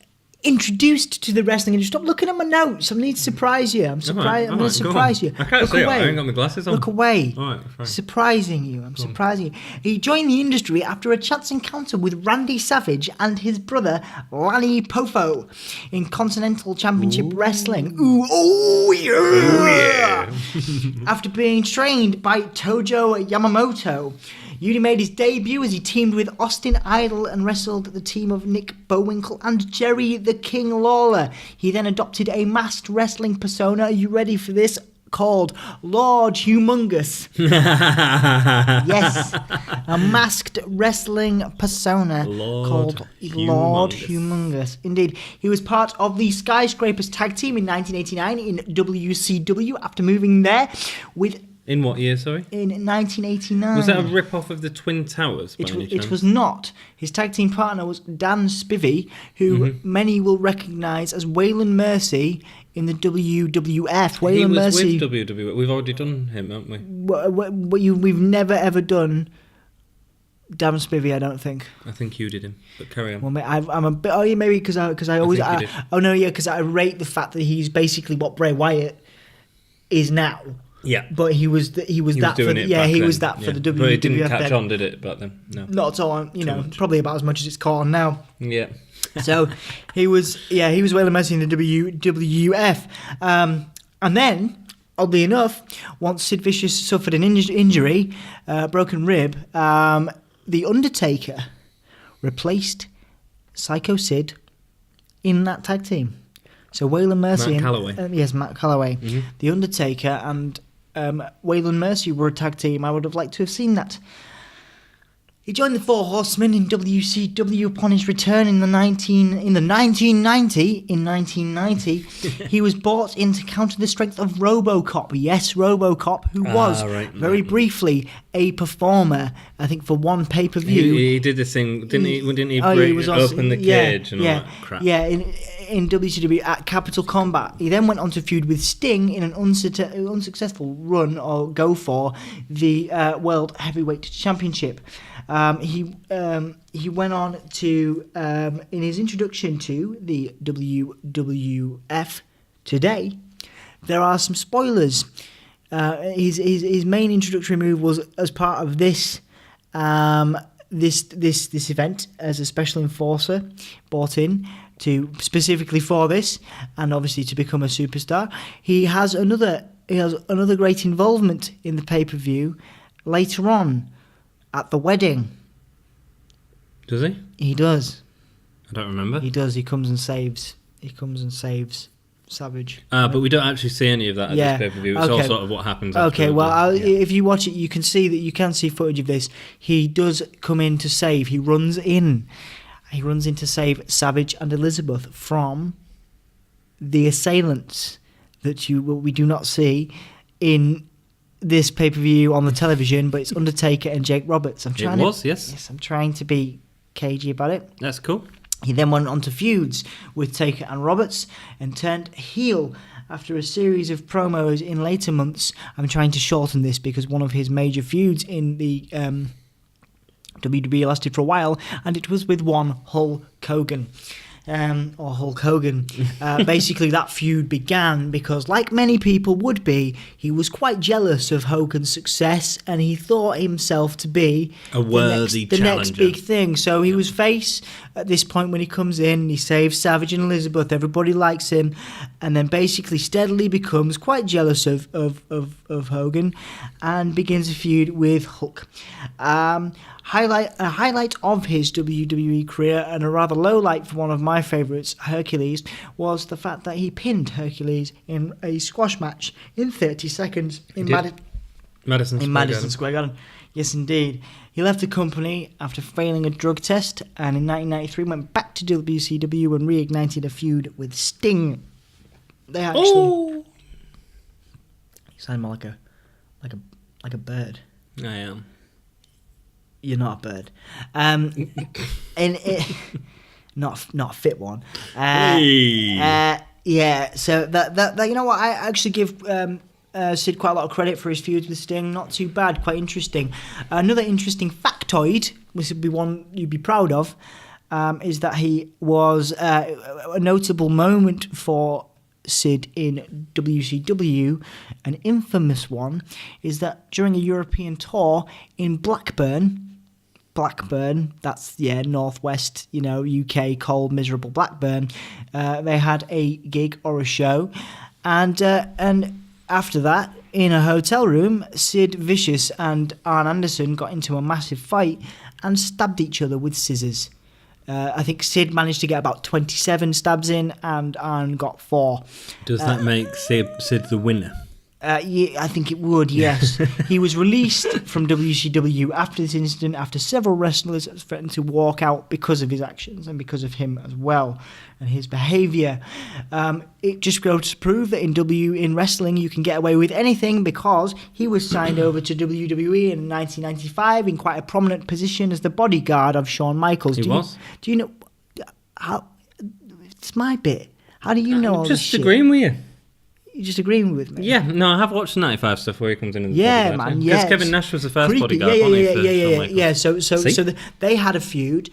introduced to the wrestling industry. Stop looking at my notes. I need to surprise you. I'm going to surprise you. I can't see it. I ain't got my glasses on. Look away. All right, fine. Surprising you. I'm surprising you. He joined the industry after a chance encounter with Randy Savage and his brother Lanny Poffo in Continental Championship Wrestling. Ooh, yeah. After being trained by Tojo Yamamoto, Yudi made his debut as he teamed with Austin Idol and wrestled the team of Nick Bowinkle and Jerry the King Lawler. He then adopted a masked wrestling persona, are you ready for this, called Lord Humongous. Yes, a masked wrestling persona called Lord Humongous. Indeed, he was part of the Skyscrapers tag team in 1989 in WCW after moving there with... In what year, sorry? In 1989. Was that a rip-off of the Twin Towers, by any chance? It was not. His tag team partner was Dan Spivey, who many will recognise as Waylon Mercy in the WWF. He was with WWF. We've already done him, haven't we? We've never, ever done Dan Spivey, I don't think. I think you did him, but carry on. Well, mate, I'm a bit... Oh, yeah, maybe because I always... Because I rate the fact that he's basically what Bray Wyatt is now. Yeah, but he was that for the WWF. But it didn't catch on, did it? Back then, no. Not at all. Probably about as much as it's caught on now. Yeah. So he was Waylon Mercy in the WWF, and then oddly enough, once Sid Vicious suffered an injury, broken rib, the Undertaker replaced Psycho Sid in that tag team. So Waylon Mercy Matt Calloway. Matt Calloway, the Undertaker and Waylon Mercy were a tag team. I would have liked to have seen that. He joined the Four Horsemen in WCW upon his return in 1990. He was brought in to counter the strength of RoboCop. Yes, RoboCop, who was very briefly a performer. I think for one pay-per-view. He did this thing, didn't he? Open the cage and all that crap. Yeah, in WCW at Capital Combat. He then went on to feud with Sting in an unsuccessful run or go for the World Heavyweight Championship. He went on to, in his introduction to the WWF today, there are some spoilers. His main introductory move was as part of this event as a special enforcer brought in to specifically for this, and obviously to become a superstar. He has another great involvement in the pay-per-view later on at the wedding. Does he? He does. I don't remember. He does. He comes and saves Savage. But we don't actually see any of that at this pay-per-view. It's all sort of what happens after. Okay, well, if you watch it, you can see footage of this. He does come in to save. He runs in to save Savage and Elizabeth from the assailants that we do not see in this pay-per-view on the television, but it's Undertaker and Jake Roberts. Yes, I'm trying to be cagey about it. That's cool. He then went on to feuds with Taker and Roberts and turned heel after a series of promos in later months. I'm trying to shorten this because one of his major feuds in the WWE lasted for a while, and it was with one Hulk Hogan. or Hulk Hogan. Basically, that feud began because, like many people would be, he was quite jealous of Hogan's success, and he thought himself to be a worthy the challenger. next big thing. So he was face at this point when he comes in. He saves Savage and Elizabeth. Everybody likes him, and then basically steadily becomes quite jealous of Hogan, and begins a feud with Hulk. A highlight of his WWE career, and a rather low light for one of my favourites, Hercules, was the fact that he pinned Hercules in a squash match in 30 seconds in Madison Square Garden. Yes, indeed. He left the company after failing a drug test, and in 1993 went back to WCW and reignited a feud with Sting. They actually... Oh! You sound more like a bird. I am. You're not a bird. Not a fit one. Yeah. So that you know what, I actually give Sid quite a lot of credit for his feuds with Sting. Not too bad. Quite interesting. Another interesting factoid, which would be one you'd be proud of, is that he was a notable moment for Sid in WCW. An infamous one is that during a European tour in Blackburn, that's northwest, UK, cold, miserable Blackburn. They had a gig or a show, and after that, in a hotel room, Sid Vicious and Arn Anderson got into a massive fight and stabbed each other with scissors. I think Sid managed to get about 27 stabs in, and Arn got 4. Does that make Sid the winner? Yeah, I think it would, yes. He was released from WCW after this incident, after several wrestlers threatened to walk out because of his actions and because of him as well and his behaviour. It just goes to prove that in wrestling you can get away with anything, because he was signed over to WWE in 1995 in quite a prominent position as the bodyguard of Shawn Michaels. Do you know how? It's my bit. How do you know all this shit? Just agreeing with you. You're just agreeing with me? Yeah, no, I have watched the 95 stuff where he comes in. Yeah, man, yeah. Because Kevin Nash was the first Creepy. bodyguard, wasn't he? Yeah. So they had a feud,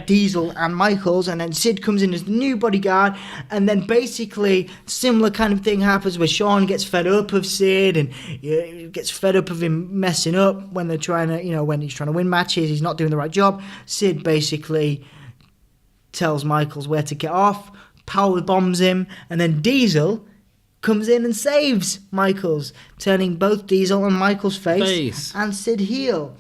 Diesel and Michaels, and then Sid comes in as the new bodyguard, and then basically similar kind of thing happens where Shawn gets fed up of Sid and gets fed up of him messing up when they're trying to, when he's trying to win matches, he's not doing the right job. Sid basically tells Michaels where to get off, power bombs him, and then Diesel comes in and saves Michaels, turning both Diesel and Michaels' face and Sid heel.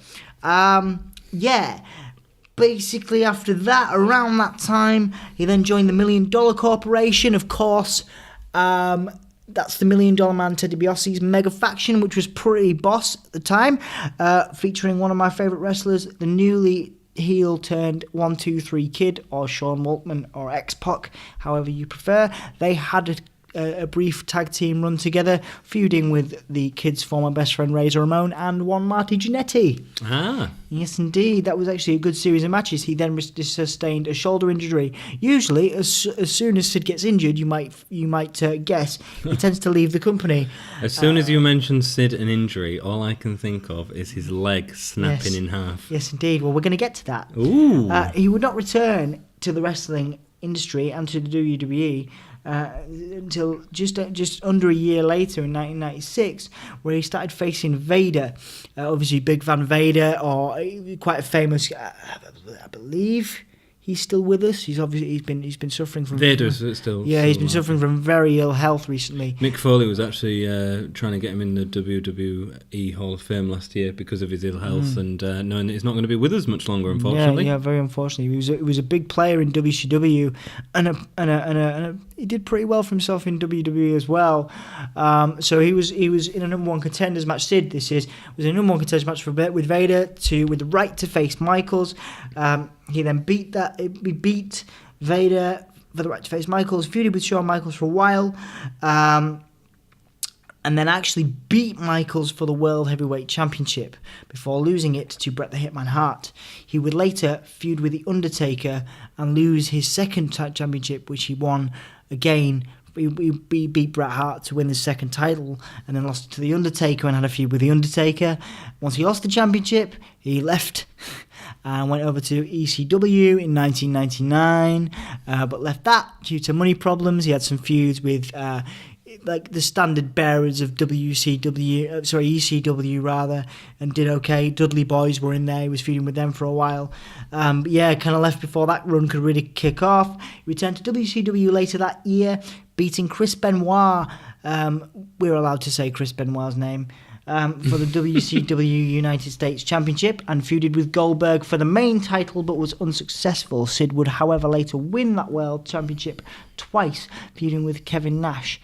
Basically after that, around that time, he then joined the $1 Million Corporation, of course. That's the $1 Million Man, Ted DiBiase's mega faction, which was pretty boss at the time, featuring one of my favourite wrestlers, the newly heel turned 1-2-3 Kid, or Sean Waltman, or X-Pac, however you prefer. They had a brief tag team run together, feuding with the Kid's former best friend Razor Ramon and one Marty Jannetty. Yes, indeed. That was actually a good series of matches. He then sustained a shoulder injury. Usually, as soon as Sid gets injured, you might guess, he tends to leave the company. As soon as you mention Sid and injury, all I can think of is his leg snapping in half. Yes, indeed. Well, we're going to get to that. Ooh. He would not return to the wrestling industry and to the WWE until just under a year later in 1996, where he started facing Vader. Obviously, Big Van Vader, or quite a famous. I believe he's still with us. He's been suffering from Vader's still. Yeah, he's been suffering from very ill health recently. Mick Foley was actually trying to get him in the WWE Hall of Fame last year because of his ill health, and knowing that he's not going to be with us much longer, unfortunately. Yeah, very unfortunately. He was a big player in WCW, and he did pretty well for himself in WWE as well. So he was in a number one contenders match. Sid, was in a number one contenders match with Vader with the right to face Michaels. He then beat Vader for the right to face Michaels, feuded with Shawn Michaels for a while, and then actually beat Michaels for the World Heavyweight Championship before losing it to Bret the Hitman Hart. He would later feud with The Undertaker and lose his second championship, which he won again he beat Bret Hart to win the second title, and then lost it to The Undertaker and had a feud with The Undertaker. Once he lost the championship, he left and went over to ECW in 1999, but left that due to money problems. He had some feuds with like the standard bearers of ECW rather, and did okay. Dudley Boys were in there. He was feuding with them for a while. But yeah, kind of left before that run could really kick off. He returned to WCW later that year, beating Chris Benoit. We're allowed to say Chris Benoit's name. For the WCW United States Championship, and feuded with Goldberg for the main title, but was unsuccessful. Sid would, however, later win that World Championship twice, feuding with Kevin Nash.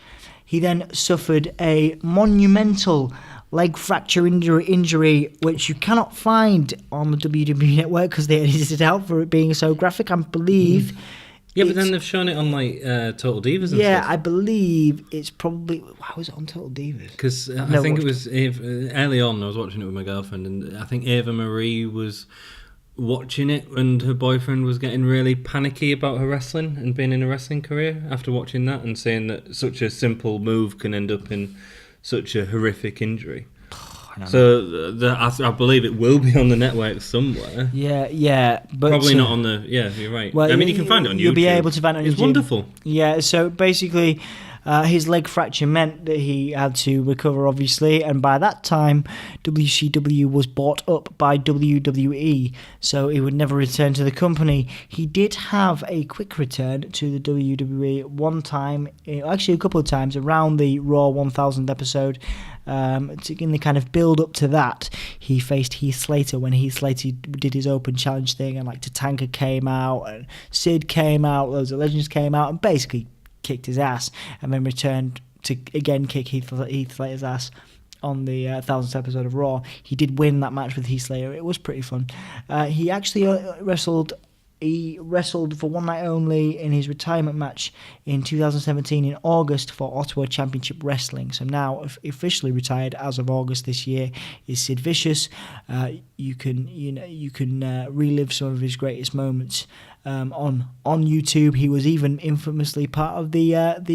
He then suffered a monumental leg fracture injury, which you cannot find on the WWE Network because they edited it out for it being so graphic, I believe. Yeah, but then they've shown it on like Total Divas and yeah, stuff. I believe it's probably... How was it on Total Divas? Because I think it was... early on, I was watching it with my girlfriend, and I think Ava Marie was watching it, and her boyfriend was getting really panicky about her wrestling and being in a wrestling career after watching that, and saying that such a simple move can end up in such a horrific injury. So I believe it will be on the network somewhere. Yeah, but probably not on the. Yeah, you're right. Well, I mean, you can find it on YouTube. You'll be able to find it on YouTube. It's wonderful. Yeah, so basically, his leg fracture meant that he had to recover, obviously, and by that time, WCW was bought up by WWE, so he would never return to the company. He did have a quick return to the WWE one time, actually a couple of times, around the Raw 1000 episode. In the kind of build up to that, he faced Heath Slater when Heath Slater did his open challenge thing, and like Tatanka came out and Sid came out, loads of legends came out, and basically kicked his ass, and then returned to again kick Heath Slater's ass on the 1000th episode of Raw. He did win that match with Heath Slater. It was pretty fun. He actually wrestled for one night only in his retirement match in 2017 in August for Ottawa Championship Wrestling. So now officially retired as of August this year is Sid Vicious. You can relive some of his greatest moments on YouTube. He was even infamously part of the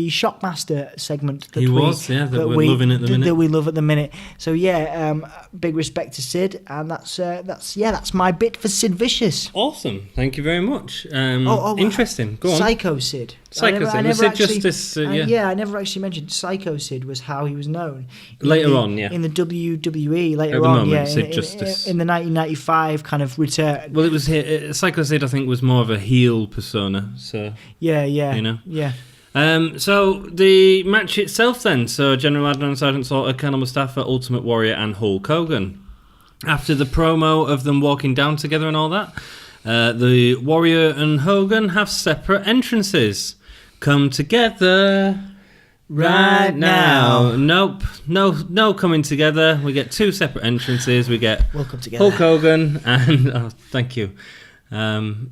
Shockmaster segment that we're loving at the minute. That we love at the minute. So yeah, big respect to Sid, and that's my bit for Sid Vicious. Awesome, thank you very much. Interesting. Go on. Psycho Sid. Sid Justice. I never actually mentioned Psycho Sid was how he was known. In the WWE later on. Sid Justice. In the 1995 kind of return. Well, it was Psycho Sid. I think was more of a heel persona. So yeah. So the match itself then. So General Adnan, Sergeant Slaughter, Colonel Mustafa, Ultimate Warrior, and Hulk Hogan. After the promo of them walking down together and all that, the Warrior and Hogan have separate entrances. Come together right now. Nope. No coming together. We get two separate entrances. We get Welcome together. Hulk Hogan and... thank you. And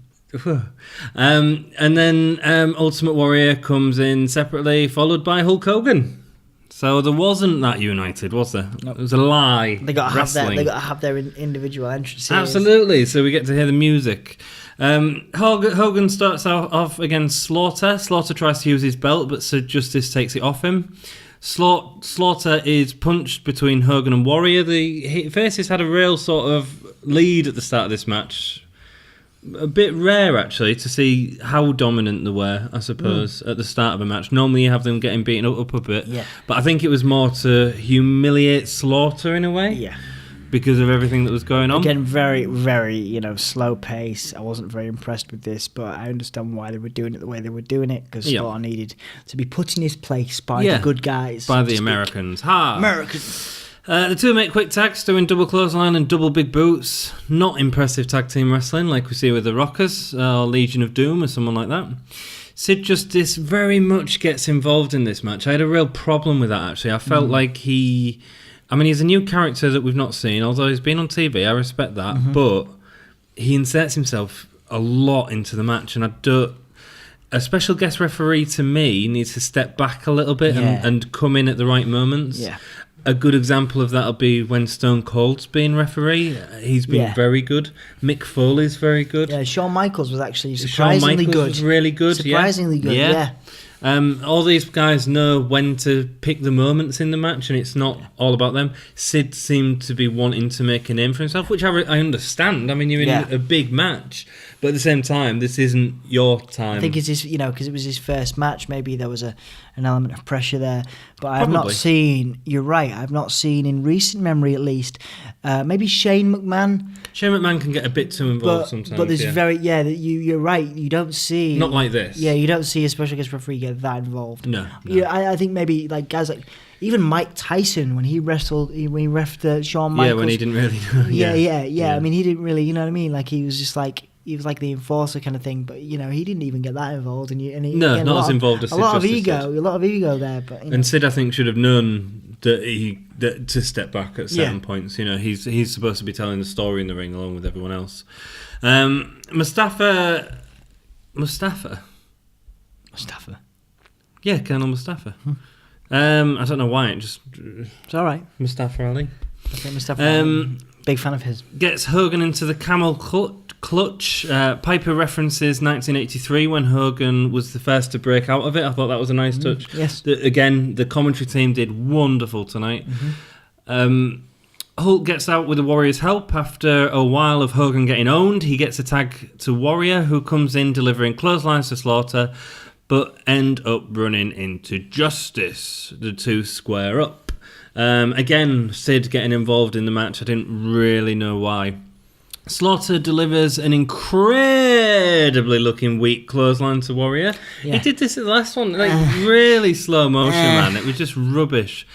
then Ultimate Warrior comes in separately, followed by Hulk Hogan. So there wasn't that united, was there? No. It was a lie. They got to have their individual entrances. Absolutely. So we get to hear the music. Hogan starts off against Slaughter. Slaughter tries to use his belt, but Sid Justice takes it off him. Slaughter is punched between Hogan and Warrior. The faces had a real sort of lead at the start of this match. A bit rare, actually, to see how dominant they were, I suppose, at the start of a match. Normally you have them getting beaten up a bit. Yeah. But I think it was more to humiliate Slaughter in a way. Yeah. Because of everything that was going on. Again, very, very, slow pace. I wasn't very impressed with this, but I understand why they were doing it the way they were doing it, because Slaughter needed to be put in his place by the good guys. By the Americans. Americans. The two make quick tags, doing double clothesline and double big boots. Not impressive tag team wrestling like we see with the Rockers or Legion of Doom or someone like that. Sid Justice very much gets involved in this match. I had a real problem with that, actually. I felt like he's a new character that we've not seen, although he's been on TV. I respect that. But he inserts himself a lot into the match, and a special guest referee, to me, needs to step back a little bit and come in at the right moments. Yeah. A good example of that will be when Stone Cold's been referee. He's been very good. Mick Foley's very good. Yeah, Shawn Michaels was actually surprisingly good. Was really good. Surprisingly good, yeah. All these guys know when to pick the moments in the match, and it's not all about them. Sid seemed to be wanting to make a name for himself, which I understand. I mean, you're in a big match, but at the same time, this isn't your time. I think it's his, because it was his first match. Maybe there was an element of pressure there. But I have not seen. You're right. I've not seen in recent memory, at least. Maybe Shane McMahon. Shane McMahon can get a bit too involved sometimes. But there's you're right. You don't see. Not like this. Yeah, you don't see a special guest referee get that involved. No. Yeah, I think maybe like guys like even Mike Tyson when he wrestled, when he refed Shawn Michaels. Yeah, when he didn't really know. Yeah. I mean, he didn't really, you know what I mean? Like he was just like. He was like the enforcer kind of thing, but he didn't even get that involved. Not as involved as Sid Justice did. A lot of ego there. But and Sid, I think, should have known that to step back at certain points. He's supposed to be telling the story in the ring along with everyone else. Mustafa. Yeah, Colonel Mustafa. I don't know why it's all right. Mustafa Ali. Okay, Mustafa Ali. Big fan of his. Gets Hogan into the camel clutch. Piper references 1983 when Hogan was the first to break out of it. I thought that was a nice touch. Yes. Again, the commentary team did wonderful tonight. Hulk gets out with the Warrior's help. After a while of Hogan getting owned, he gets a tag to Warrior, who comes in delivering clotheslines to Slaughter, but end up running into Justice. The two square up. Again, Sid getting involved in the match. I didn't really know why. Slaughter delivers an incredibly looking weak clothesline to Warrior. Yeah. He did this at the last one, really slow motion, man. It was just rubbish.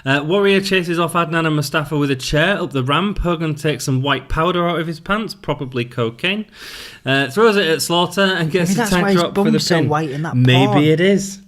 Warrior chases off Adnan and Mustafa with a chair up the ramp. Hogan takes some white powder out of his pants, probably cocaine. Throws it at Slaughter and gets a tag drop for the pin. So white in that Maybe porn. It is.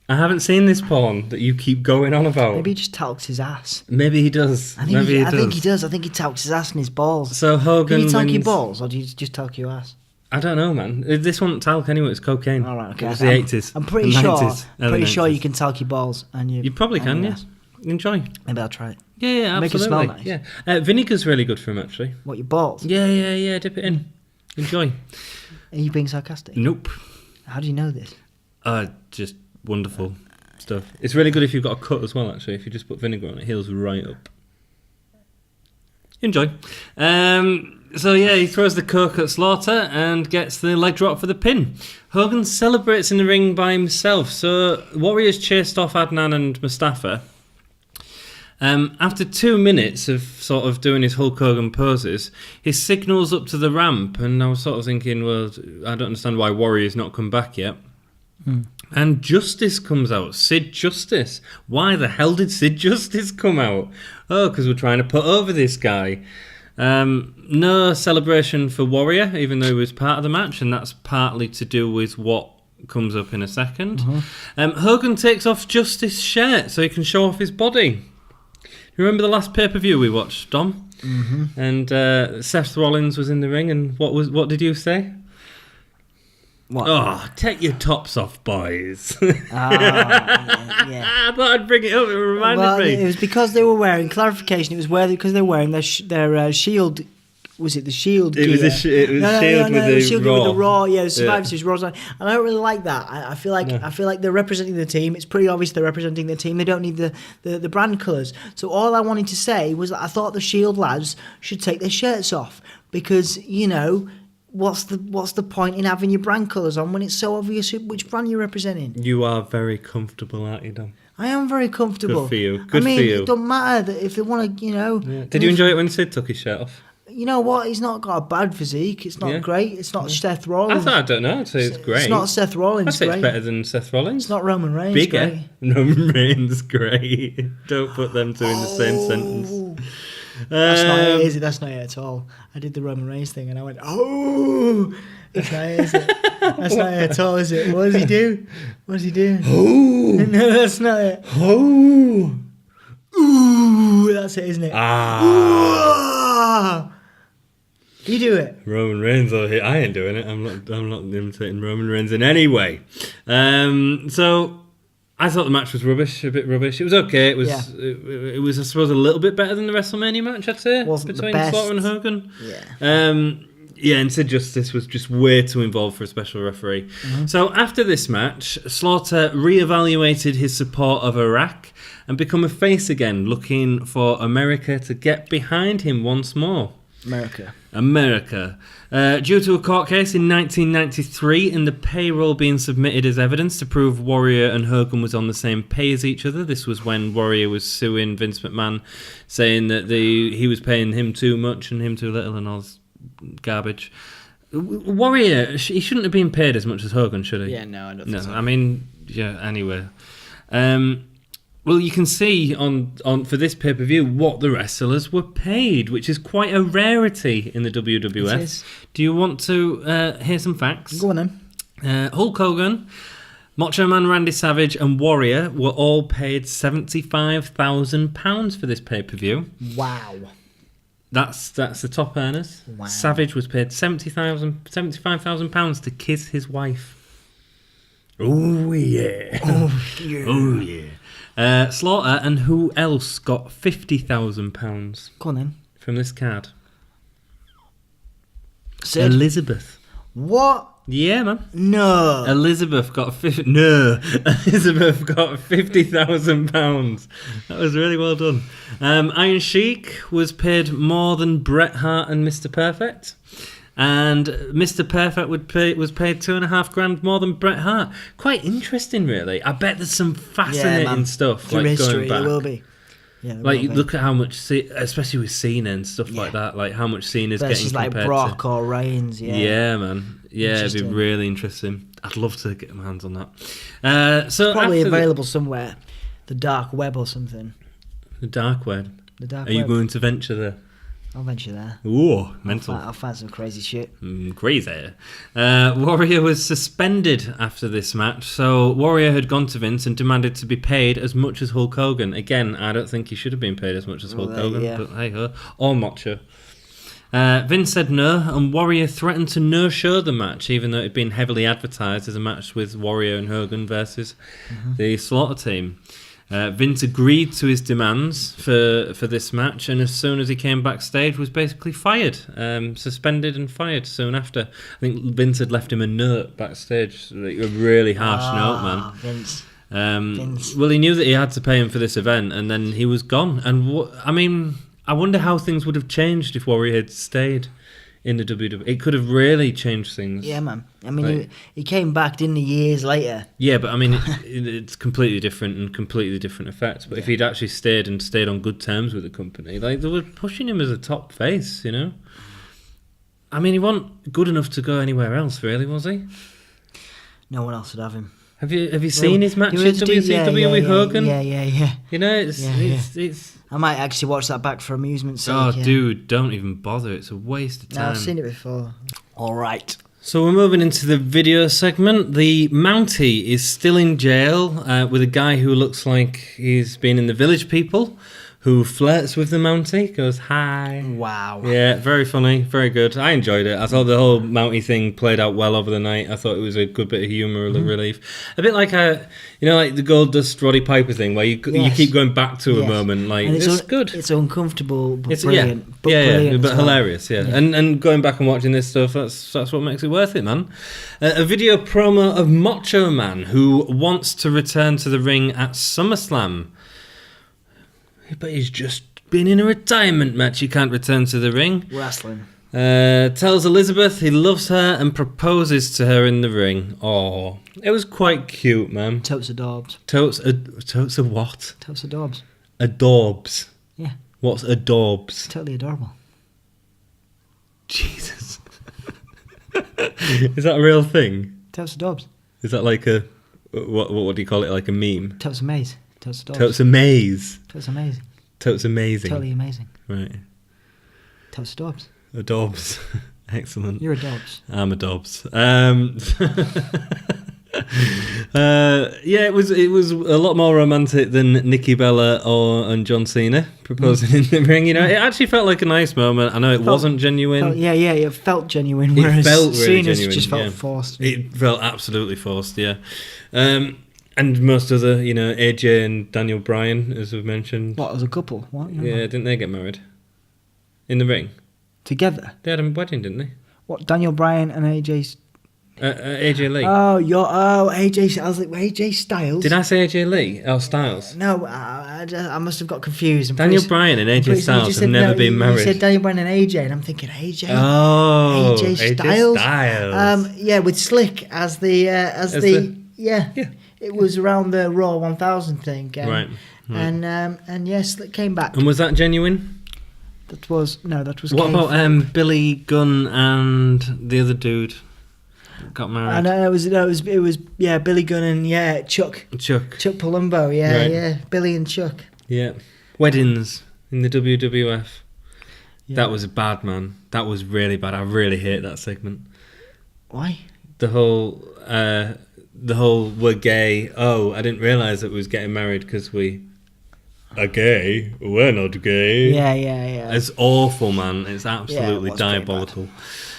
I haven't seen this porn that you keep going on about. Maybe he just talks his ass. Maybe he does. I think he does. I think he talks his ass and his balls. So Hogan Do you talk wins. your balls or do you just talk your ass? I don't know, man. This wasn't talc anyway. It's cocaine. All right, okay. It was the 80s. I'm pretty sure. 90s, pretty sure you can talk your balls and you probably can. Yeah. Enjoy. Maybe I'll try it. Yeah, absolutely. Make it smell nice. Yeah. Vinegar's really good for him, actually. What, your balls? Yeah. Dip it in. Enjoy. Are you being sarcastic? Nope. How do you know this? Just wonderful stuff. It's really good if you've got a cut as well, actually. If you just put vinegar on it, heals right up. Enjoy. So he throws the coke at Slaughter and gets the leg drop for the pin. Hogan celebrates in the ring by himself. So Warriors chased off Adnan and Mustafa. After 2 minutes of sort of doing his Hulk Hogan poses, he signals up to the ramp, and I was sort of thinking, well, I don't understand why Warrior's not come back yet. And Justice comes out. Sid Justice. Why the hell did Sid Justice come out? Oh, because we're trying to put over this guy. No celebration for Warrior, even though he was part of the match, and that's partly to do with what comes up in a second. Hogan takes off Justice's shirt so he can show off his body. You remember the last pay-per-view we watched, Dom? And Seth Rollins was in the ring, and what did you say? What? Oh, take your tops off, boys. Yeah. I thought I'd bring it up. It reminded me. It was because they were wearing, clarification, it was because they were wearing their Shield. Was it the Shield gear? It was Shield with the Shield Raw. With the Raw, the Survivor Series Raw. And I don't really like that. I feel like they're representing the team. It's pretty obvious they're representing the team. They don't need the brand colours. So all I wanted to say was that I thought the Shield lads should take their shirts off because, what's the point in having your brand colours on when it's so obvious which brand you're representing? You are very comfortable, aren't you, Dom? I am very comfortable. Good for you. For you. It doesn't matter that if they want to, Yeah. Did you enjoy it when Sid took his shirt off? You know what? He's not got a bad physique. It's not great. It's not Seth Rollins. I don't know. I'd say it's great. It's not Seth Rollins. I'd say it's better than Seth Rollins. It's not Roman Reigns. Bigger. Great. Roman Reigns, great. Don't put them two in the same sentence. That's not it, is it? That's not it at all. I did the Roman Reigns thing and I went, oh! That's not it, is it? That's not it at all, is it? What does he do? Oh! No, that's not it. Oh! Ooh! That's it, isn't it? Ah! Ooh! You do it. Roman Reigns, I ain't doing it. I'm not imitating Roman Reigns in any way. So I thought the match was rubbish, a bit rubbish. It was okay. It was I suppose a little bit better than the WrestleMania match, I'd say, Wasn't between the best. Slaughter and Hogan. Yeah. Yeah, and Sid Justice was just way too involved for a special referee. So after this match, Slaughter reevaluated his support of Iraq and become a face again, looking for America to get behind him once more. America. Due to a court case in 1993 and the payroll being submitted as evidence to prove Warrior and Hogan was on the same pay as each other. This was when Warrior was suing Vince McMahon, saying that he was paying him too much and him too little and all this garbage. Warrior, he shouldn't have been paid as much as Hogan, should he? Yeah, no, I don't think so. I mean, yeah, anyway. Well, you can see on for this pay-per-view what the wrestlers were paid, which is quite a rarity in the WWF. It is. Do you want to hear some facts? Go on then. Hulk Hogan, Macho Man Randy Savage and Warrior were all paid £75,000 for this pay-per-view. Wow. That's the top earners. Wow. Savage was paid £75,000 to kiss his wife. Oh, yeah. Oh, yeah. Oh, yeah. Slaughter and who else got £50,000 Go on then. from this card? Sid? Elizabeth. What? Yeah, man. No. Elizabeth got Elizabeth got £50,000. That was really well done. Iron Sheik was paid more than Bret Hart and Mr. Perfect. And Mr. Perfect was paid $2,500 more than Bret Hart. Quite interesting, really. I bet there's some fascinating stuff Through history, going back. There will be. Yeah, Like, look at how much, especially with Cena and stuff like that, like how much Cena's getting compared like Brock or Reigns, Yeah, man. Yeah, it'd be really interesting. I'd love to get my hands on that. So probably available somewhere. The dark web or something. The dark web. The dark Are web. you going to venture there? I'll venture there. Ooh, mental. I'll find some crazy shit. Crazy. Warrior was suspended after this match, so Warrior had gone to Vince and demanded to be paid as much as Hulk Hogan. Again, I don't think he should have been paid as much as Hulk Hogan, but hey ho, or Macho. Vince said no, and Warrior threatened to no-show the match, even though it had been heavily advertised as a match with Warrior and Hogan versus the Slaughter team. Vince agreed to his demands for this match, and as soon as he came backstage was basically fired, suspended and fired soon after. I think Vince had left him a note backstage, like a really harsh note, man. Vince. Well, he knew that he had to pay him for this event, and then he was gone. And I wonder how things would have changed if Warrior had stayed in the WWE. It could have really changed things. Yeah, man. I mean, he came back, didn't he, years later? Yeah, but I mean, it's completely different and completely different effects. But if he'd actually stayed on good terms with the company, like, they were pushing him as a top face, you know? I mean, he wasn't good enough to go anywhere else, really, was he? No one else would have him. Have you seen his match at WCW with Hogan? Yeah. You know, it's I might actually watch that back for amusement's sake. Oh, dude, don't even bother. It's a waste of time. No, I've seen it before. All right. So we're moving into the video segment. The Mountie is still in jail with a guy who looks like he's been in the Village People, who flirts with the Mountie, goes, hi. Wow. Yeah, very funny, very good. I enjoyed it. I thought the whole Mountie thing played out well over the night. I thought it was a good bit of humour relief. A bit like like the Goldust Roddy Piper thing, where you keep going back to a moment. Like, and it's good. It's uncomfortable, but brilliant. Brilliant hilarious, yeah. And going back and watching this stuff, that's what makes it worth it, man. A video promo of Macho Man, who wants to return to the ring at SummerSlam. But he's just been in a retirement match. He can't return to the ring. Wrestling. Tells Elizabeth he loves her and proposes to her in the ring. Oh, it was quite cute, man. Totes adorbs. Totes a what? Totes adorbs. Adorbs. Yeah. What's adorbs? Totally adorable. Jesus. Is that a real thing? Totes adorbs. Is that like a what do you call it? Like a meme? Totes amaze. Totes adorbs. Totes amaze. Totes amazing. Totes amazing. Totally amazing. Right. Totes adorbs. Adorbs. Excellent. You're a Dobbs. I'm a Dobbs. It was a lot more romantic than Nikki Bella and John Cena proposing in the ring. You know, it actually felt like a nice moment. I know it wasn't genuine. It felt genuine. It Whereas felt really Cena's genuine, just felt forced. It felt absolutely forced. Yeah. And most other, AJ and Daniel Bryan, as we've mentioned. What, as a couple? What? Yeah, didn't they get married? In the ring? Together? They had a wedding, didn't they? What, Daniel Bryan and AJ? AJ Lee. AJ. I was like, AJ Styles. Did I say AJ Lee? Oh, Styles. No, I must have got confused. Daniel Bryan and AJ Styles have never been married. You said Daniel Bryan and AJ, and I'm thinking AJ. Oh, AJ Styles. Styles. With Slick as the yeah. It was around the Raw 1000 thing. Right. And yes, Slick came back. And was that genuine? That was What Cave. about Billy Gunn and the other dude got married? I know it was Billy Gunn and Chuck Palumbo, Billy and Chuck. Yeah, weddings in the WWF. Yeah. That was bad, man. That was really bad. I really hate that segment. Why? The whole we're gay. Oh, I didn't realise that we was getting married because we are gay. We're not gay. Yeah. It's awful, man. It's absolutely diabolical.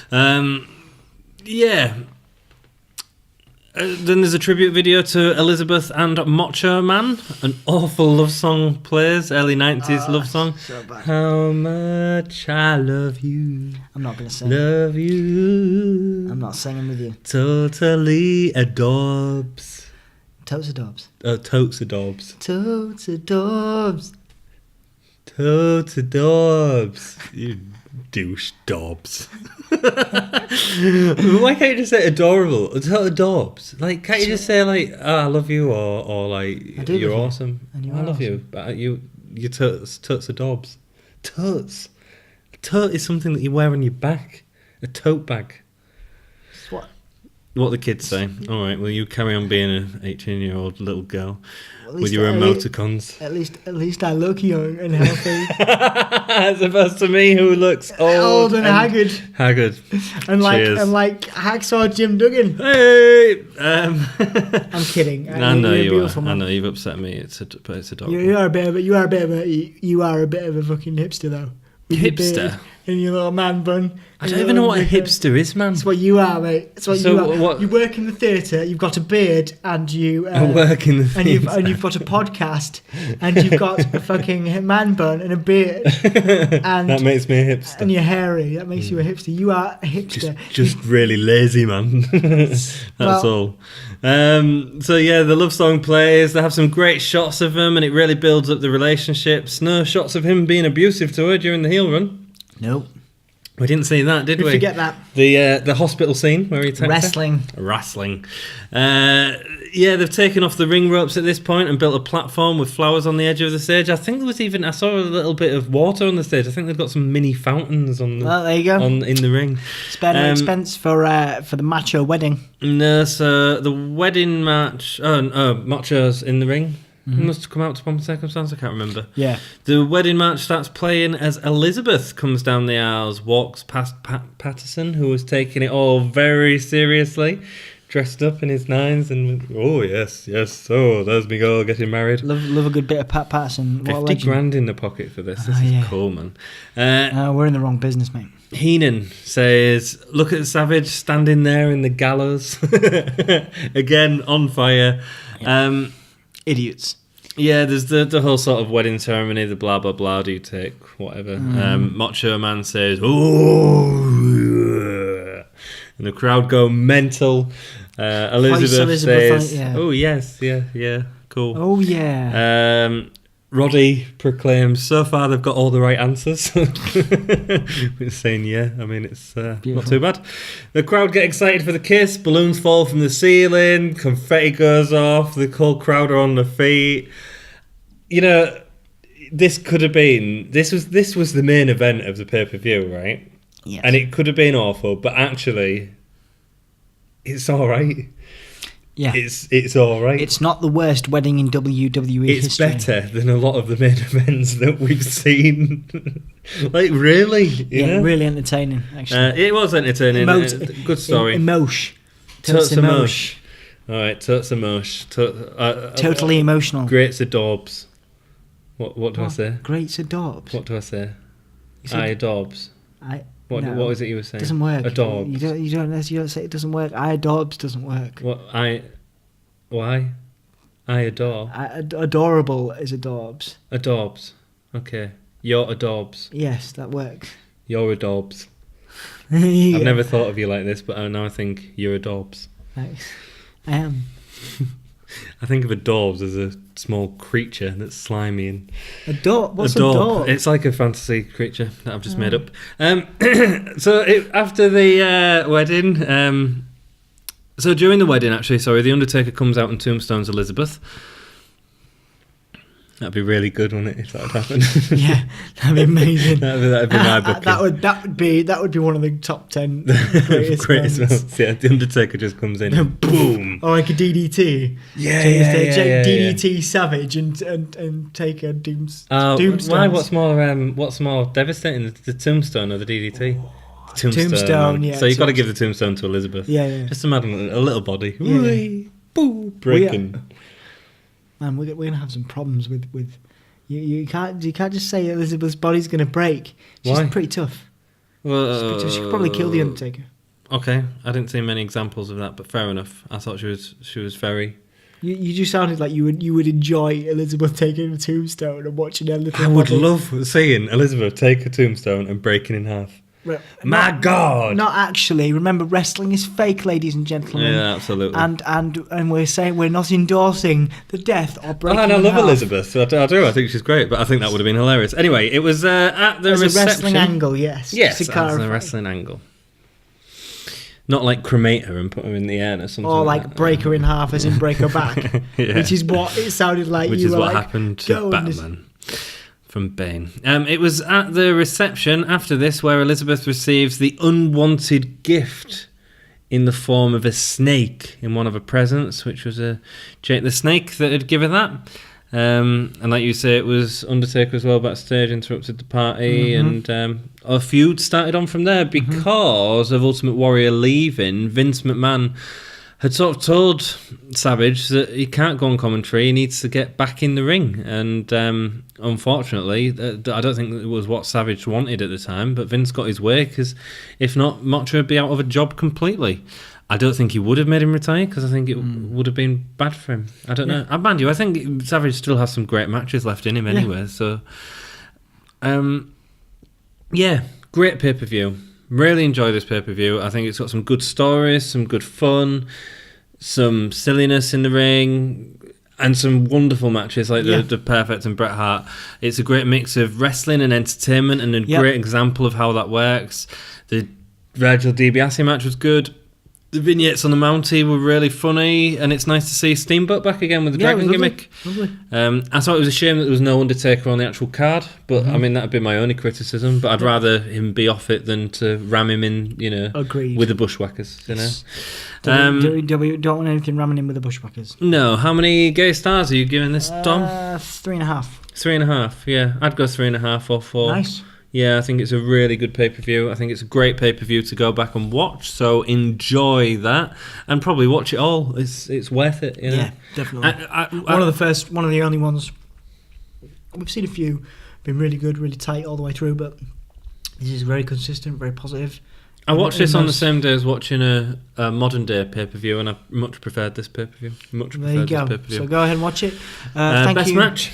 Then there's a tribute video to Elizabeth and Macho Man. An awful love song plays. Early 90s love song. So bad. How much I love you. I'm not going to sing. Love you. I'm not singing with you. Totally adorbs. Totes a Dobbs. Totes adorbs. Totes a Dobbs. Totes adorbs. You douche dobs. Why can't you just say adorable? Adorbs. Like, can't you just say like, oh, I love you, or like, you're awesome. I love you, but you totes adorbs. Totes. A tote is something that you wear on your back. A tote bag. What the kids say. All right, well, you carry on being an 18-year-old little girl with your emoticons. At least I look young and healthy. As opposed to me, who looks old and haggard. Haggard. And like Hacksaw Jim Duggan. Hey. I'm kidding. I know you are. I know you've upset me. It's a dog. You are a bit of a fucking hipster though. Hipster. In your little man bun. I don't even know what a hipster is, man. That's what you are, mate. That's what you are. You work in the theatre, you've got a beard, and you... I work in the theatre. And you've got a podcast, and you've got a fucking man bun and a beard. And that makes me a hipster. And you're hairy. That makes you a hipster. You are a hipster. Just really lazy, man. That's all. So yeah, the love song plays. They have some great shots of him, and it really builds up the relationships. No shots of him being abusive to her during the heel run. Nope. We didn't see that, did we? Forget that. The hospital scene where he attacked Wrestling. They've taken off the ring ropes at this point and built a platform with flowers on the edge of the stage. I think I saw a little bit of water on the stage. I think they've got some mini fountains on the. Oh, there you go. In the ring. Spare no expense for the macho wedding. No, so the wedding match. Macho's in the ring. Mm-hmm. It must have come out to Pomp and Circumstance, I can't remember. Yeah. The wedding match starts playing as Elizabeth comes down the aisles, walks past Patterson, who was taking it all very seriously, dressed up in his nines, and yes, so there's me girl getting married. Love a good bit of Pat Patterson. 50 grand in the pocket for this. This is cool, man. We're in the wrong business, mate. Heenan says, look at Savage standing there in the gallows. Again, on fire. Yeah. Idiots. Yeah, there's the whole sort of wedding ceremony, the blah, blah, blah, do you take, whatever. Macho Man says, oh, yeah. And the crowd go mental. Elizabeth says, oh, yes, yeah, cool. Oh, yeah. Roddy proclaims, so far they've got all the right answers. We're saying, it's not too bad. The crowd get excited for the kiss. Balloons fall from the ceiling. Confetti goes off. The whole crowd are on their feet. You know, this could have been... This was the main event of the pay-per-view, right? Yes. And it could have been awful, but actually, it's all right. Yeah, it's all right. It's not the worst wedding in WWE history. It's better than a lot of the main events that we've seen. Like, really? You know? Really entertaining, actually. It was entertaining. Good story. Emosh. Totes emosh. All right, totes emosh. Totally emotional. Great adorbs. What do I say? Great adorbs. What do I say? I adorbs. What was it you were saying? It doesn't work. Adorbs. You don't say it doesn't work. I adorbs doesn't work. Why? I adore. Adorable is adorbs. Adorbs. Okay. You're adorbs. Yes, that works. You're adorbs. Yeah. I've never thought of you like this, but now I think you're a Dorbs. Thanks. I am. I think of a Dorbs as a small creature that's slimy and... A dog? What's a Dorb. dog? It's like a fantasy creature that I've just made up. So after the wedding... so during the wedding, actually, the Undertaker comes out and tombstones Elizabeth. That'd be really good, wouldn't it, if that had happened? Yeah, that'd be amazing. that'd be my booking. That would be one of the top 10 greatest moments. Yeah, the Undertaker just comes in, and boom, or like a DDT. Yeah, DDT Savage and take a tombstone. Why? What's more devastating, the tombstone or the DDT? Tombstone. Yeah. So you've got to give the tombstone to Elizabeth. Yeah. Just imagine a little body. Yeah. Boom, breaking. Man, we're gonna have some problems with you. Can't just say Elizabeth's body's gonna break. She's pretty tough. Well, she could probably kill the Undertaker. Okay, I didn't see many examples of that, but fair enough. I thought she was very. You just sounded like you would enjoy Elizabeth taking a tombstone and watching her little. I would love seeing Elizabeth take a tombstone and breaking in half. My God! Not actually. Remember, wrestling is fake, ladies and gentlemen. Yeah, absolutely. And we're saying we're not endorsing the death or breaking. And I love half. Elizabeth. I do. I think she's great, but I think that would have been hilarious. Anyway, it was at the As reception. a wrestling angle, yes. Yes, as a wrestling angle. Not like cremate her and put her in the air or something. Or like break her in half, as in break her back. Yeah. Which is what it sounded like. Which you is were what like, happened to Batman. From Bane. It was at the reception after this where Elizabeth receives the unwanted gift in the form of a snake in one of her presents, which was the snake that had given that. And like you say, it was Undertaker as well backstage, interrupted the party, and a feud started on from there because of Ultimate Warrior leaving. Vince McMahon had sort of told Savage that he can't go on commentary, he needs to get back in the ring. And unfortunately, I don't think it was what Savage wanted at the time, but Vince got his way, because if not, Motra would be out of a job completely. I don't think he would have made him retire, because I think it would have been bad for him. I don't know. Mind you, I think Savage still has some great matches left in him anyway. So, great pay-per-view. Really enjoy this pay-per-view. I think it's got some good stories, some good fun, some silliness in the ring, and some wonderful matches like the Perfect and Bret Hart. It's a great mix of wrestling and entertainment, and a great example of how that works. The Virgil DiBiase match was good. The vignettes on the Mountie were really funny, and it's nice to see Steamboat back again with the dragon gimmick. Lovely. I thought it was a shame that there was no Undertaker on the actual card, but I mean, that'd be my only criticism. But I'd rather him be off it than to ram him in, Agreed. with the Bushwhackers. Don't want anything ramming in with the Bushwhackers. No. How many gay stars are you giving this, Dom? 3.5. 3.5. Yeah, I'd go 3.5 or 4. Nice. Yeah, I think it's a really good pay-per-view. I think it's a great pay-per-view to go back and watch. So enjoy that, and probably watch it all. It's worth it. Yeah, definitely. One of the only ones. We've seen a few, been really good, really tight all the way through, but this is very consistent, very positive. I watched this on the same day as watching a modern day pay-per-view, and I much preferred this pay-per-view. There you go. So go ahead and watch it. Thank best you. match.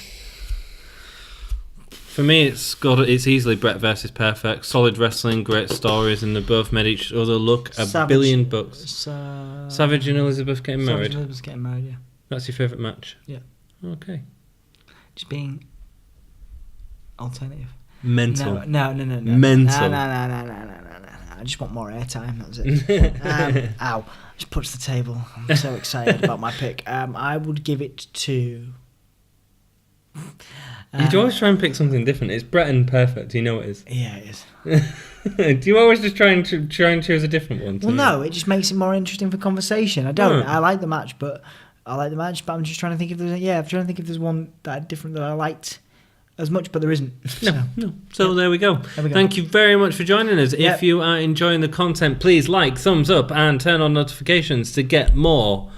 For me, it's easily Bret versus Perfect. Solid wrestling, great stories, and they both made each other look $1 billion. Savage and Elizabeth getting married. Elizabeth's getting married, yeah. That's your favourite match? Yeah. Okay. Just being alternative. Mental. No. Mental. No. I just want more airtime. That's it. Ow! Just punched the table. I'm so excited about my pick. I would give it to. You always try and pick something different. It's Bret and Perfect. You know it is. Yeah, it is. Do you always just try and choose a different one? Well, no. It just makes it more interesting for conversation. I don't. I like the match, but I'm just trying to think if there's. I'm trying to think if there's one that different that I liked as much, but there isn't. No. So there we go. Thank you very much for joining us. If you are enjoying the content, please like, thumbs up, and turn on notifications to get more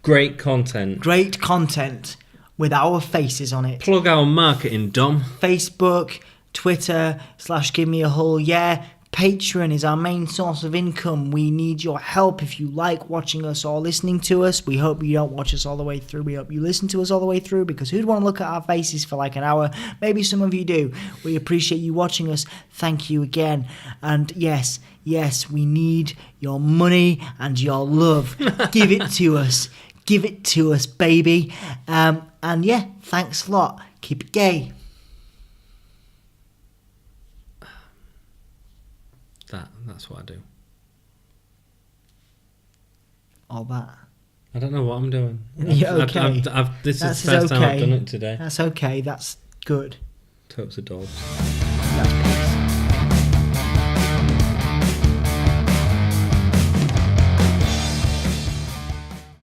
great content. Great content with our faces on it. Plug our marketing, Dom. Facebook, Twitter /Gimme a Hull, Patreon is our main source of income. We need your help if you like watching us or listening to us. We hope you don't watch us all the way through. We hope you listen to us all the way through, because who'd want to look at our faces for like an hour? Maybe some of you do. We appreciate you watching us. Thank you again. And yes, we need your money and your love. Give it to us. Give it to us, baby. And yeah, thanks a lot. Keep it gay. That's what I do. All that. I don't know what I'm doing. You're okay. This is the first time I've done it today. That's okay. That's good. Totes of dogs. That's peace.